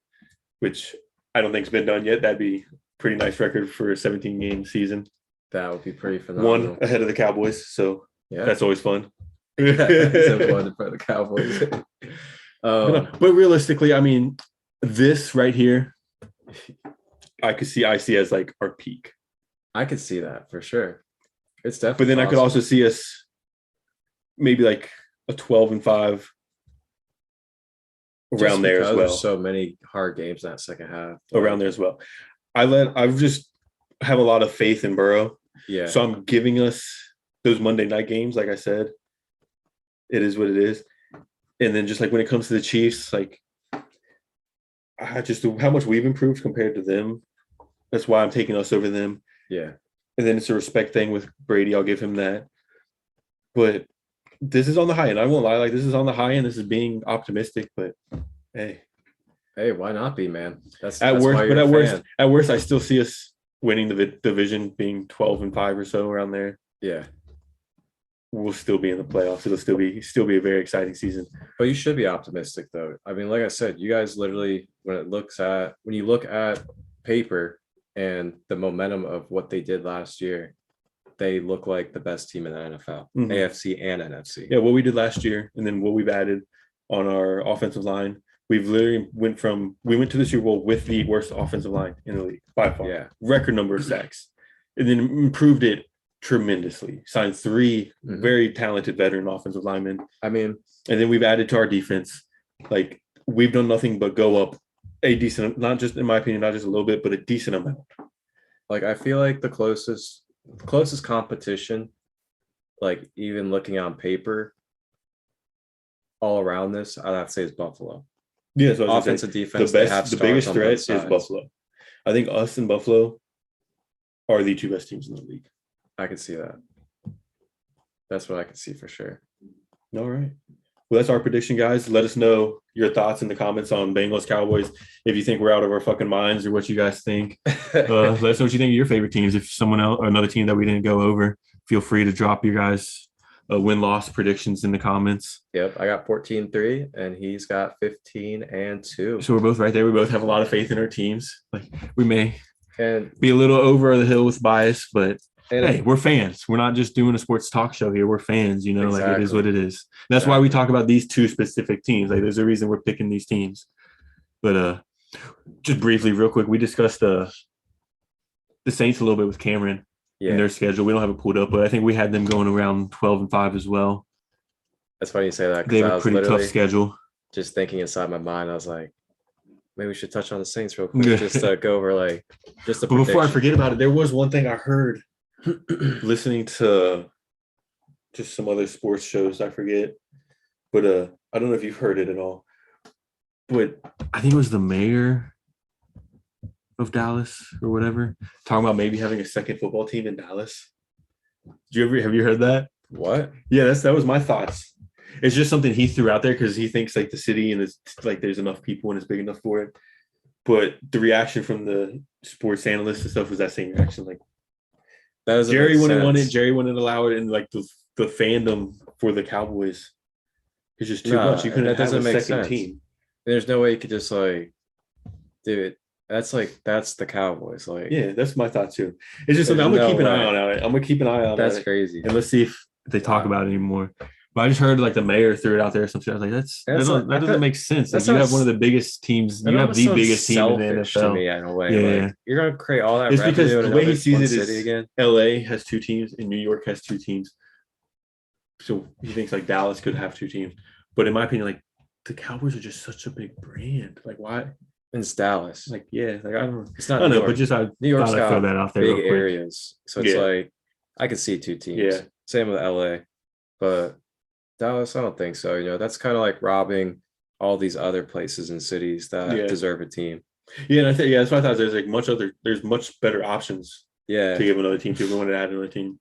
which I don't think's been done yet. That'd be a pretty nice record for a 17-game season. That would be pretty phenomenal. One ahead of the Cowboys, so that's always fun. It's so fun for the Cowboys. But realistically, I mean, this right here, I see as like our peak. I could see that for sure. It's definitely. But then I could also see us maybe like a 12-5 around there as well. There's so many hard games in that second half. Around there as well. I've just have a lot of faith in Burrow. Yeah. So I'm giving us those Monday night games, like I said. It is what it is. And then just like when it comes to the Chiefs, like how much we've improved compared to them. That's why I'm taking us over them. Yeah. And then it's a respect thing with Brady. I'll give him that. But this is on the high end. I won't lie. Like, this is on the high end. This is being optimistic, but hey, why not be, man? That's worst, at worst, I still see us winning the division, being 12-5 or so around there. Yeah, we'll still be in the playoffs. It'll still be a very exciting season. But you should be optimistic, though. I mean, like I said, you guys literally, when you look at paper and the momentum of what they did last year, they look like the best team in the NFL, AFC and NFC. Yeah, what we did last year, and then what we've added on our offensive line, we've literally went to the Super Bowl with the worst offensive line in the league by far. Yeah, record number of sacks, and then improved it tremendously. Signed 3 very talented veteran offensive linemen. I mean, and then we've added to our defense. Like, we've done nothing but go up a decent, not just in my opinion, not just a little bit, but a decent amount. Like, I feel like the closest competition, like even looking on paper, all around this, I'd have to say is Buffalo. Yeah, so offensive defense. The biggest threat is Buffalo. I think us and Buffalo are the 2 best teams in the league. I could see that. That's what I could see for sure. All right. Well, that's our prediction, guys. Let us know your thoughts in the comments on Bengals Cowboys. If you think we're out of our fucking minds or what you guys think. Let us know what you think of your favorite teams. If someone else or another team that we didn't go over, feel free to drop your guys' win-loss predictions in the comments. Yep, I got 14-3 and he's got 15-2. So we're both right there. We both have a lot of faith in our teams. Like, we may be a little over the hill with bias, but hey, we're fans. We're not just doing a sports talk show here. We're fans, you know, exactly. Like, it is what it is. That's why we talk about these 2 specific teams. Like, there's a reason we're picking these teams. But just briefly, real quick, we discussed the Saints a little bit with Cameron and their schedule. We don't have it pulled up, but I think we had them going around 12-5 as well. That's funny you say that. They have a pretty tough schedule. Just thinking inside my mind, I was like, maybe we should touch on the Saints real quick, just to go over But before I forget about it, there was one thing I heard listening to just some other sports shows. I forget, but I don't know if you've heard it at all. But I think it was the mayor of Dallas or whatever talking about maybe having a second football team in Dallas. Have you heard that? What? Yeah, that was my thoughts. It's just something he threw out there because he thinks like the city and it's like there's enough people and it's big enough for it. But the reaction from the sports analysts and stuff was that same reaction. Like, That Jerry wouldn't want it. Jerry wouldn't allow it. And like the fandom for the Cowboys is just too much. You couldn't have a second team. There's no way you could just like, dude, that's the Cowboys. Like, yeah, that's my thought too. It's just something I'm gonna keep an eye on it. I'm gonna keep an eye on it. That's crazy. And let's see if they talk about it anymore. But I just heard like the mayor threw it out there or something. I was like, that doesn't make sense. Like, you have one of the biggest teams. You have the biggest team in the NFL. To me, in a way. Yeah, like, you're gonna create all that. It's because the way he sees it is again. LA has 2 teams and New York has 2 teams. So he thinks like Dallas could have 2 teams. But in my opinion, like the Cowboys are just such a big brand. Like, why? And it's Dallas. Like, yeah, like I don't know. It's not. I don't know, but just New York's got throw that out there big areas, so it's like I could see 2 teams. Yeah. Same with LA, but Dallas, I don't think so. You know, that's kind of like robbing all these other places and cities that deserve a team. Yeah, and I think that's why I thought there's much better options. Yeah. To give another team to if we wanted to add another team.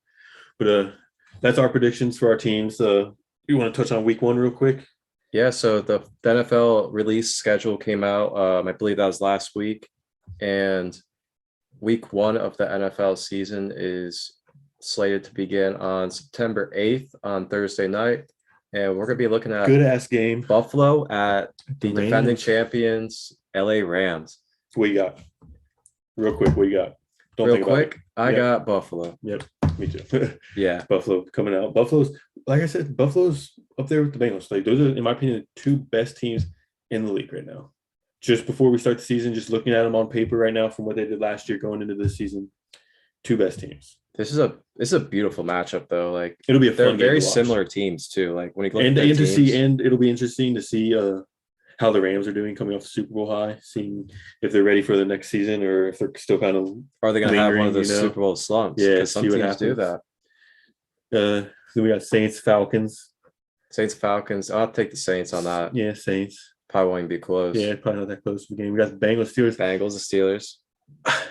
But that's our predictions for our teams. You want to touch on week 1 real quick? Yeah, so the NFL release schedule came out. I believe that was last week, and week 1 of the NFL season is slated to begin on September 8th on Thursday night, and we're gonna be looking at good-ass game Buffalo at the defending champions LA Rams. What you got? Real quick, what you got? Real quick, I got Buffalo. Yep, me too. Yeah, Buffalo coming out. Buffalo's, like I said, Buffalo's up there with the Bengals. Like, those are, in my opinion, the 2 best teams in the league right now. Just before we start the season, just looking at them on paper right now from what they did last year going into this season, 2 best teams. This is a beautiful matchup though. Like, it'll be a fun game. They're very similar teams too. Like when you look and at to see, and it'll be interesting to see how the Rams are doing coming off the Super Bowl high, seeing if they're ready for the next season or if they're still kind of are they going to have one of those Super Bowl slumps? Yeah, some teams do that. Then we got Saints Falcons. I'll take the Saints on that. Yeah, Saints. Probably won't be close. Yeah, probably not that close to the game. We got the Bengals Steelers. The Steelers.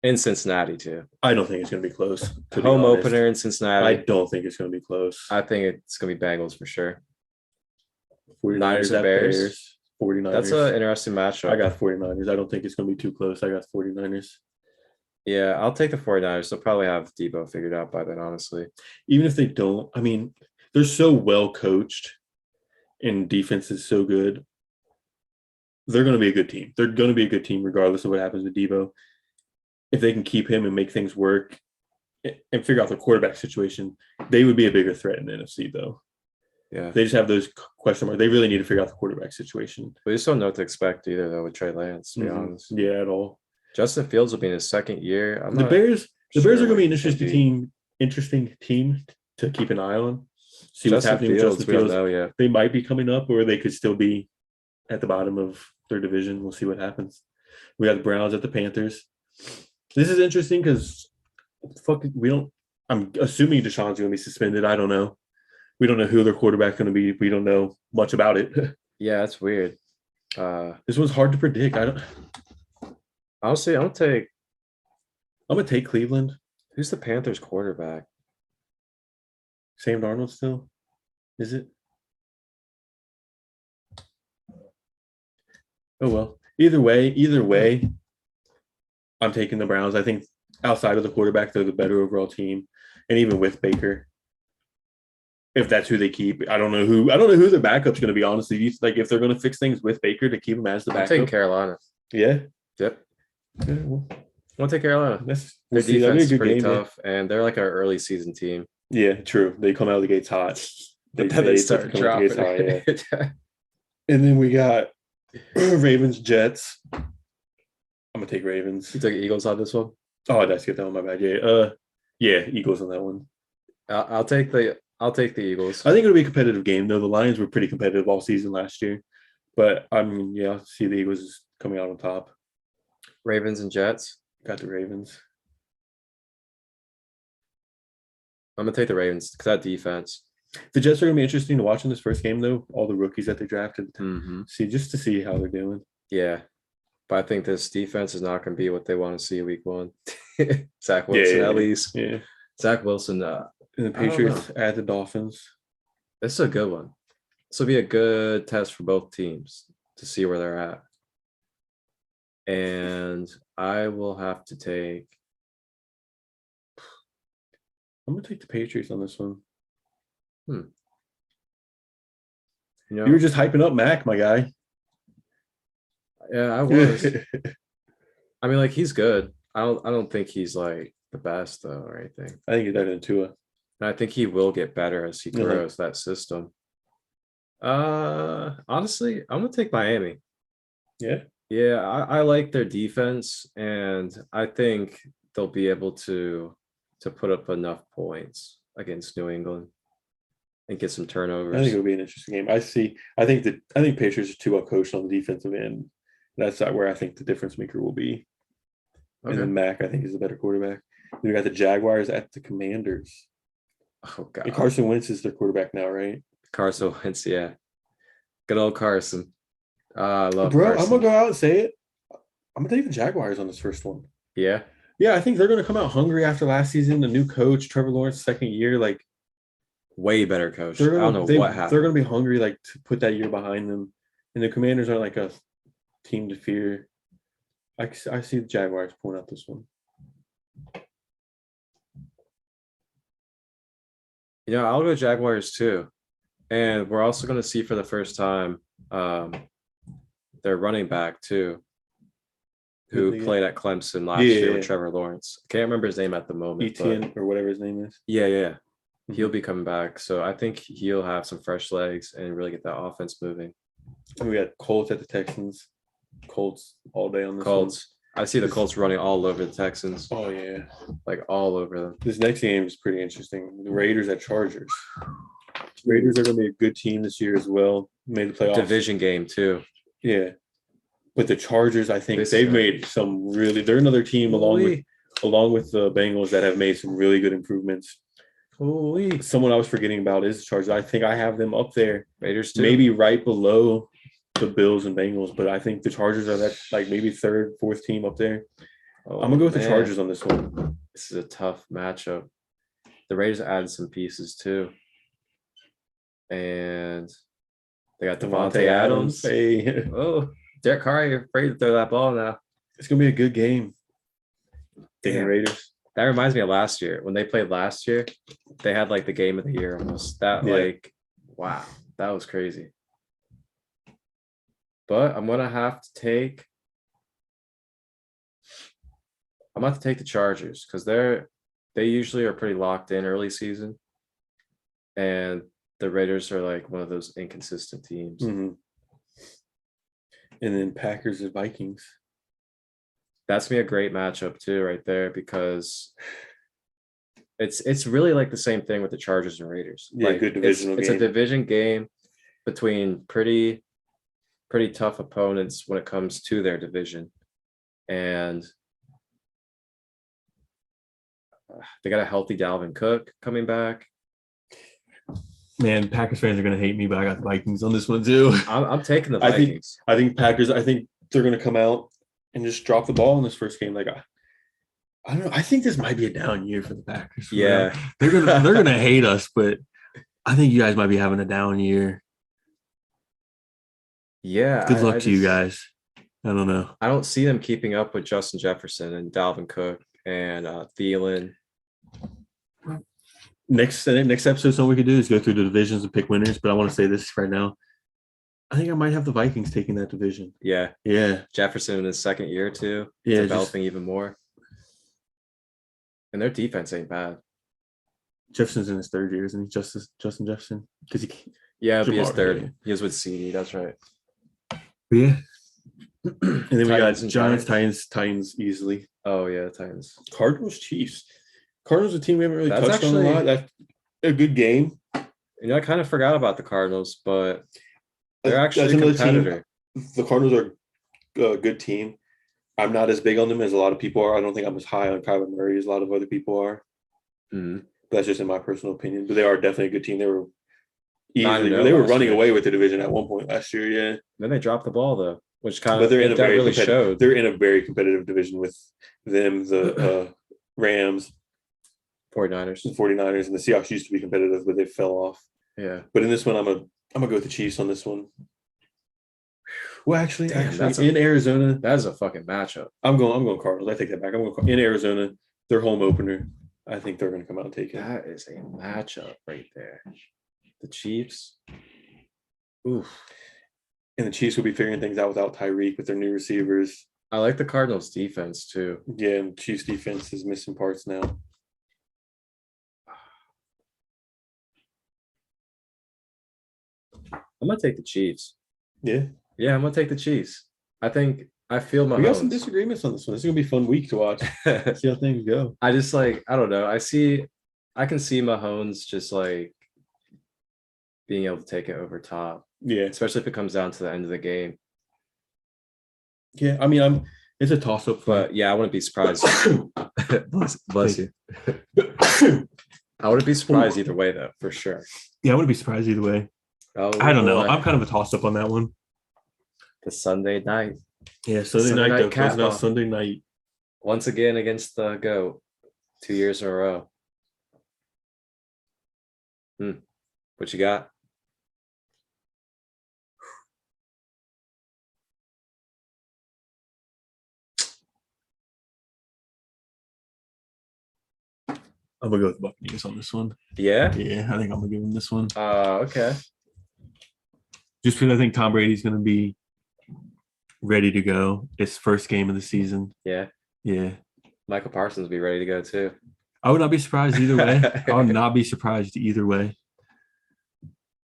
In Cincinnati too. I don't think it's going to be close. Home opener in Cincinnati. I don't think it's going to be close. I think it's going to be Bengals for sure. 49ers and Bears. 49ers. That's an interesting matchup. I got 49ers. I don't think it's going to be too close. I got 49ers. Yeah, I'll take the 49ers. They'll probably have Debo figured out by then, honestly. Even if they don't, I mean, they're so well coached and defense is so good. They're going to be a good team. They're going to be a good team regardless of what happens with Debo. If they can keep him and make things work and figure out the quarterback situation, they would be a bigger threat in the NFC, though. Yeah. They just have those question marks. They really need to figure out the quarterback situation. We just don't know what to expect either, though, with Trey Lance, to be honest. Yeah, at all. Justin Fields will be in his 2nd year. The Bears are going to be an interesting team to keep an eye on. See what's happening with Justin Fields. Know, yeah. They might be coming up, or they could still be at the bottom of their division. We'll see what happens. We got the Browns at the Panthers. This is interesting because I'm assuming Deshaun's going to be suspended. I don't know. We don't know who their quarterback's going to be. We don't know much about it. Yeah, that's weird. This one's hard to predict. Honestly, I'm gonna take Cleveland. Who's the Panthers quarterback? Sam Darnold still? Is it? Oh well. Either way, I'm taking the Browns. I think outside of the quarterback, they're the better overall team. And even with Baker, if that's who they keep, I don't know who their backup's going to be, honestly. Like, if they're going to fix things with Baker to keep him as the backup. I'm taking Carolina. Yeah? Yep. Yeah, well, I'll take Carolina. Their defense is pretty tough, and they're like our early season team. Yeah, true. They come out of the gates hot. They start dropping. Yeah. And then we got Ravens, Jets. I'm gonna take Ravens. You took Eagles on this one? Oh, that's good. That one, my bad. Yeah, Eagles on that one. I'll take the Eagles. I think it'll be a competitive game, though. The Lions were pretty competitive all season last year, but I mean, yeah, I see the Eagles coming out on top. Ravens and Jets. Got the Ravens. I'm gonna take the Ravens because that defense. The Jets are gonna be interesting to watch in this first game, though. All the rookies that they drafted, mm-hmm. to see how they're doing. Yeah, but I think this defense is not gonna be what they want to see week 1. Zach Wilson, at least. Yeah, Zach Wilson. And the Patriots at the Dolphins. This is a good one. This will be a good test for both teams to see where they're at. And I will have to take. I'm gonna take the Patriots on this one. You were just hyping up Mac, my guy. Yeah, I was. I mean, like, he's good. I don't think he's like the best though or anything. I think he's better than Tua. And I think he will get better as he grows that system. Honestly, I'm gonna take Miami. Yeah. Yeah, I like their defense, and I think they'll be able to put up enough points against New England and get some turnovers. I think it'll be an interesting game. I think Patriots are too well coached on the defensive end. That's where I think the difference maker will be. Okay. And then Mac, I think, is the better quarterback. Then we got the Jaguars at the Commanders. Oh God! And Carson Wentz is their quarterback now, right? Carson Wentz, yeah. Good old Carson. I love Bro, Carson. I'm gonna go out and say it. I'm gonna take the Jaguars on this first one. Yeah. Yeah, I think they're gonna come out hungry after last season. The new coach, Trevor Lawrence, second year, like way better coach. I don't know what happened. They're gonna be hungry, like, to put that year behind them. And the Commanders are like a team to fear. I see the Jaguars pulling out this one. Yeah, I'll go Jaguars too. And we're also going to see for the first time their running back too, who played at Clemson last year with Trevor Lawrence. Can't remember his name at the moment. Etienne or whatever his name is. Yeah. Mm-hmm. He'll be coming back. So I think he'll have some fresh legs and really get that offense moving. And we got Colts at the Texans. Colts all day on this Colts. I see the Colts running all over the Texans. Oh, yeah. Like all over them. This next game is pretty interesting. The Raiders at Chargers. Raiders are going to be a good team this year as well. Made the playoffs. Division game, too. Yeah. But the Chargers, I think they've made some really – they're another team along with the Bengals that have made some really good improvements. Holy. Someone I was forgetting about is the Chargers. I think I have them up there. Raiders, too. Maybe right below the Bills and Bengals, but I think the Chargers are that, like, maybe third, fourth team up there. I'm going to go with the Chargers on this one. This is a tough matchup. The Raiders added some pieces, too. And they got Devontae Adams. Hey. Oh, Derek Carr, you're afraid to throw that ball now. It's going to be a good game. Damn Raiders. That reminds me of last year. When they played last year, they had like the game of the year almost. Wow, that was crazy. But I'm going to have to take the Chargers because they usually are pretty locked in early season. And the Raiders are like one of those inconsistent teams. Mm-hmm. And then Packers and Vikings. That's gonna be a great matchup too, right there, because it's really like the same thing with the Chargers and Raiders. Yeah, like, good divisional game. It's a division game between pretty tough opponents when it comes to their division, and they got a healthy Dalvin Cook coming back. Man, Packers fans are going to hate me, but I got the Vikings on this one too. I'm taking the Vikings. I think Packers. I think they're going to come out and just drop the ball in this first game. Like, I don't know. I think this might be a down year for the Packers. Yeah, they're gonna hate us, but I think you guys might be having a down year. Yeah. Good luck to you guys. I don't know. I don't see them keeping up with Justin Jefferson and Dalvin Cook and Thielen. Next episode, something we could do is go through the divisions and pick winners. But I want to say this right now. I think I might have the Vikings taking that division. Yeah. Jefferson in his second year too. Yeah, developing even more. And their defense ain't bad. Jefferson's in his third year, isn't he? Justin Jefferson, because it'll be his third. Yeah. He was with CD. That's right. Yeah. And then we got Giants, Titans easily. Oh yeah, Titans. Cardinals, Chiefs. Cardinals, a team we haven't really touched on a lot. That's a good game. I kind of forgot about the Cardinals, but they're actually a competitor. The Cardinals are a good team. I'm not as big on them as a lot of people are. I don't think I'm as high on Kyler Murray as a lot of other people are. Mm-hmm. But that's just in my personal opinion. But they are definitely a good team. They were running away with the division at one point last year. Yeah. Then they dropped the ball though, which kind of they're in a very showed. They're in a very competitive division with them, the Rams, 49ers, and the Seahawks used to be competitive, but they fell off. Yeah. But in this one, I'm gonna go with the Chiefs on this one. Well, actually, that's in Arizona. That is a fucking matchup. I'm going Cardinals. I take that back. I'm going in Arizona. Their home opener. I think they're going to come out and take it. That is a matchup right there. The Chiefs. Oof. And the Chiefs will be figuring things out without Tyreek with their new receivers. I like the Cardinals defense too. Yeah, and Chiefs defense is missing parts now. I'm gonna take the Chiefs. Yeah. Yeah, I'm gonna take the Chiefs. I feel my. We got some disagreements on this one. It's gonna be a fun week to watch. See how things go. I just I don't know. I can see Mahomes just being able to take it over top. Yeah, especially if it comes down to the end of the game. Yeah, I mean, it's a toss-up, but yeah, I wouldn't be surprised. bless you. I wouldn't be surprised either way, though, for sure. Yeah, I wouldn't be surprised either way. Oh, I don't know. I'm kind of a toss-up on that one. The Sunday night. Yeah, Sunday night closing out Sunday night. Once again against the GOAT, 2 years in a row. What you got? I'm gonna go with the Buccaneers on this one. Yeah? Yeah, I think I'm gonna give them this one. Okay. Just because I think Tom Brady's gonna be ready to go. It's first game of the season. Yeah. Yeah. Michael Parsons will be ready to go too. I would not be surprised either way. I would not be surprised either way.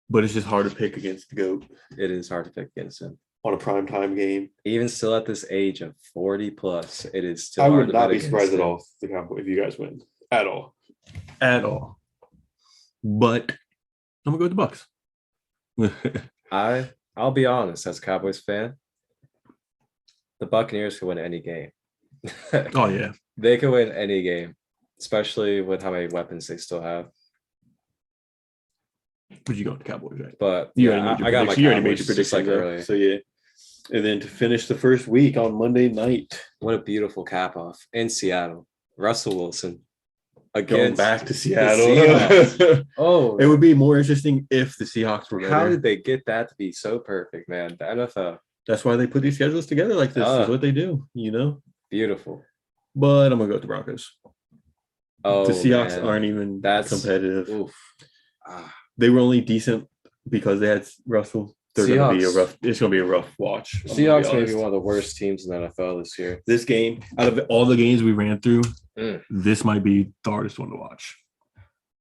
But it's just hard to pick against the GOAT. It is hard to pick against him. On a primetime game. Even still at this age of 40 plus, it is still I hard would to not bet be surprised him. at all if you guys win. At all. At all. But I'm gonna go with the Bucs. I'll be honest, as a Cowboys fan, the Buccaneers could win any game. Oh yeah. They could win any game, especially with how many weapons they still have. But you go with the Cowboys, right? But you yeah, I got my you already made your Cowboys prediction earlier. So yeah. And then to finish the first week on Monday night. What a beautiful cap off in Seattle. Russell Wilson. Going back to Seattle. Oh, it would be more interesting if the Seahawks were better. How did they get that to be so perfect, man? The NFL. That's why they put these schedules together like this. Is what they do, Beautiful. But I'm gonna go with the Broncos. Oh, the Seahawks aren't even competitive. Oof. They were only decent because they had Russell. It's gonna be a rough watch. Seahawks may be one of the worst teams in the NFL this year. This game, out of all the games we ran through, this might be the hardest one to watch.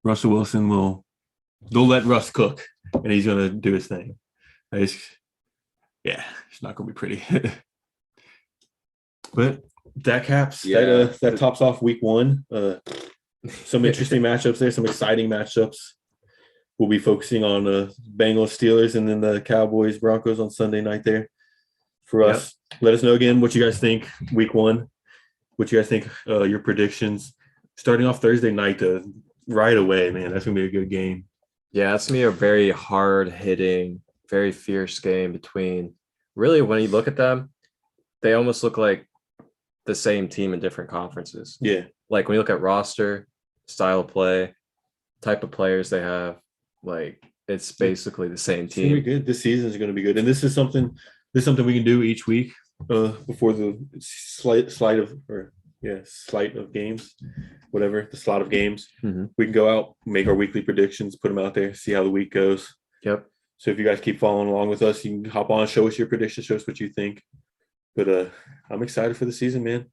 Russell Wilson they'll let Russ cook, and he's gonna do his thing. It's not gonna be pretty. But that caps that tops off week one. Some interesting matchups there, some exciting matchups. We'll be focusing on Bengals, Steelers, and then the Cowboys, Broncos on Sunday night there for us. Let us know again what you guys think week one, what you guys think, your predictions. Starting off Thursday night right away, man. That's going to be a good game. Yeah, that's going to be a very hard-hitting, very fierce game between – really, when you look at them, they almost look like the same team in different conferences. Yeah. Like when you look at roster, style of play, type of players they have, like it's basically the same team. It's gonna be good. This season is going to be good, and this is something we can do each week before the slate of games, whatever the slot of games. Mm-hmm. We can go out, make our weekly predictions, put them out there, see how the week goes. Yep. So if you guys keep following along with us, you can hop on, show us your predictions, show us what you think. But I'm excited for the season, man.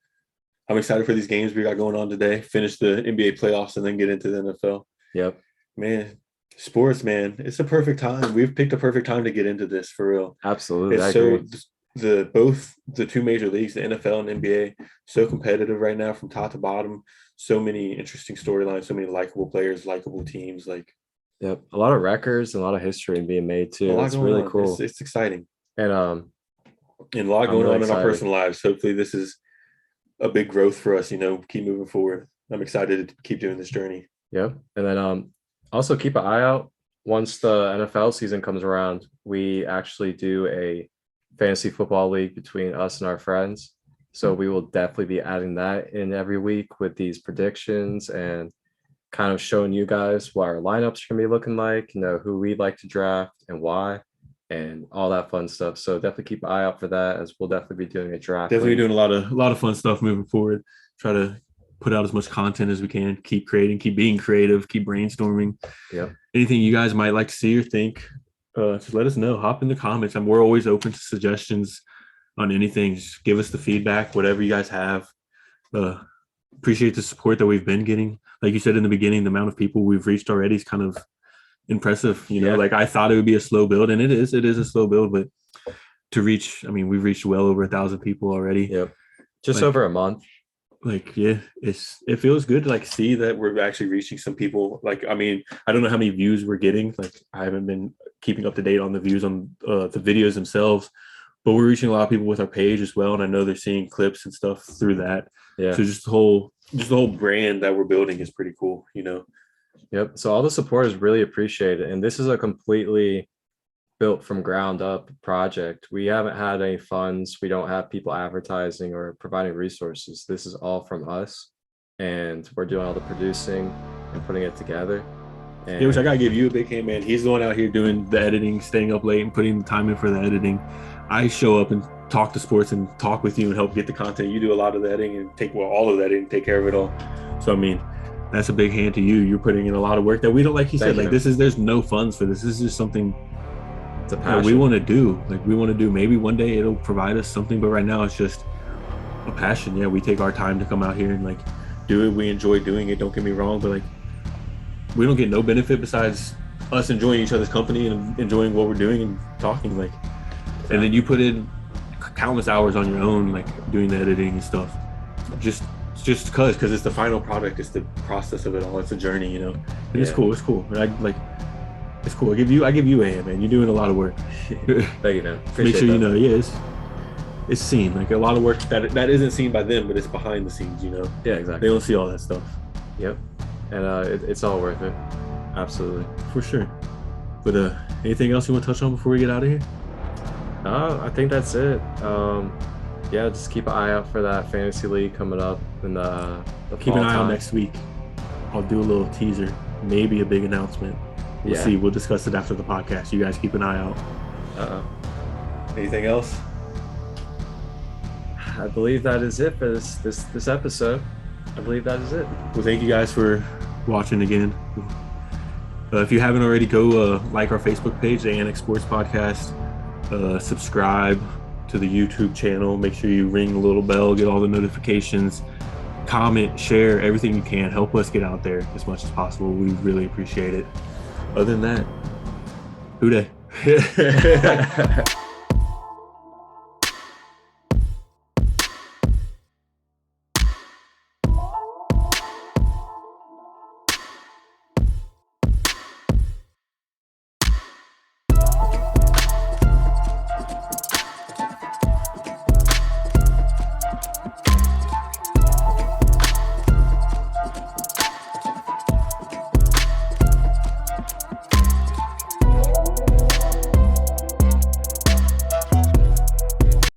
I'm excited for these games we got going on today. Finish the NBA playoffs and then get into the NFL. Yep. Man. Sports, man, it's a perfect time. We've picked a perfect time to get into this for real. Absolutely. It's both the two major leagues, the NFL and NBA, so competitive right now from top to bottom. So many interesting storylines, so many likable players, likable teams. Yep, a lot of records and a lot of history being made too. That's really cool. It's exciting, and a lot going on in our personal lives. Hopefully, this is a big growth for us. Keep moving forward. I'm excited to keep doing this journey. Yep, and then also keep an eye out once the NFL season comes around. We actually do a fantasy football league between us and our friends. So we will definitely be adding that in every week with these predictions and kind of showing you guys what our lineups are going to be looking like, who we'd like to draft and why. and all that fun stuff. So definitely keep an eye out for that, as we'll definitely be doing a draft. Definitely doing a lot of fun stuff moving forward. Try to put out as much content as we can, keep creating, keep being creative, keep brainstorming. Yep. Anything you guys might like to see or think, just let us know. Hop in the comments. We're always open to suggestions on anything. Just give us the feedback, whatever you guys have. Appreciate the support that we've been getting. Like you said in the beginning, the amount of people we've reached already is kind of impressive. Like I thought it would be a slow build, and it is a slow build, but to reach, we've reached well over 1,000 people already. Yep. Just over a month. It feels good to see that we're actually reaching some people. I don't know how many views we're getting. I haven't been keeping up to date on the views on the videos themselves, but we're reaching a lot of people with our page as well. And I know they're seeing clips and stuff through that. Yeah. So just the whole brand that we're building is pretty cool, Yep. So all the support is really appreciated. And this is a completely built from ground up project. We haven't had any funds. We don't have people advertising or providing resources. This is all from us, and we're doing all the producing and putting it together. And which I gotta give you a big hand, man. He's the one out here doing the editing, staying up late and putting the time in for the editing. I show up and talk to sports and talk with you and help get the content. You do a lot of the editing and all of that and take care of it all. So that's a big hand to you. You're putting in a lot of work that we don't, like you said, there's no funds for this. This is just something it's a passion. We want to do. Maybe one day it'll provide us something, but right now it's just a passion. Yeah, we take our time to come out here and do it. We enjoy doing it. Don't get me wrong, but we don't get no benefit besides us enjoying each other's company and enjoying what we're doing and talking. And then you put in countless hours on your own, doing the editing and stuff. Just because it's the final product. It's the process of it all. It's a journey, And it's cool. It's cool. And it's cool. I give you a hand, man. You're doing a lot of work. Thank you, man. Make sure that. It's seen. A lot of work that isn't seen by them, but it's behind the scenes, Yeah, exactly. They don't see all that stuff. Yep. And it's all worth it. Absolutely. For sure. But anything else you want to touch on before we get out of here? I think that's it. Just keep an eye out for that fantasy league coming up in the keep an eye out next week. I'll do a little teaser, maybe a big announcement. We'll see. We'll discuss it after the podcast. You guys keep an eye out. Anything else? I believe that is it for this episode. I believe that is it. Well, thank you guys for watching again. If you haven't already, go like our Facebook page, the Annex Sports Podcast. Subscribe to the YouTube channel. Make sure you ring the little bell, get all the notifications. Comment, share everything you can. Help us get out there as much as possible. We really appreciate it. Other than that, Hoo day.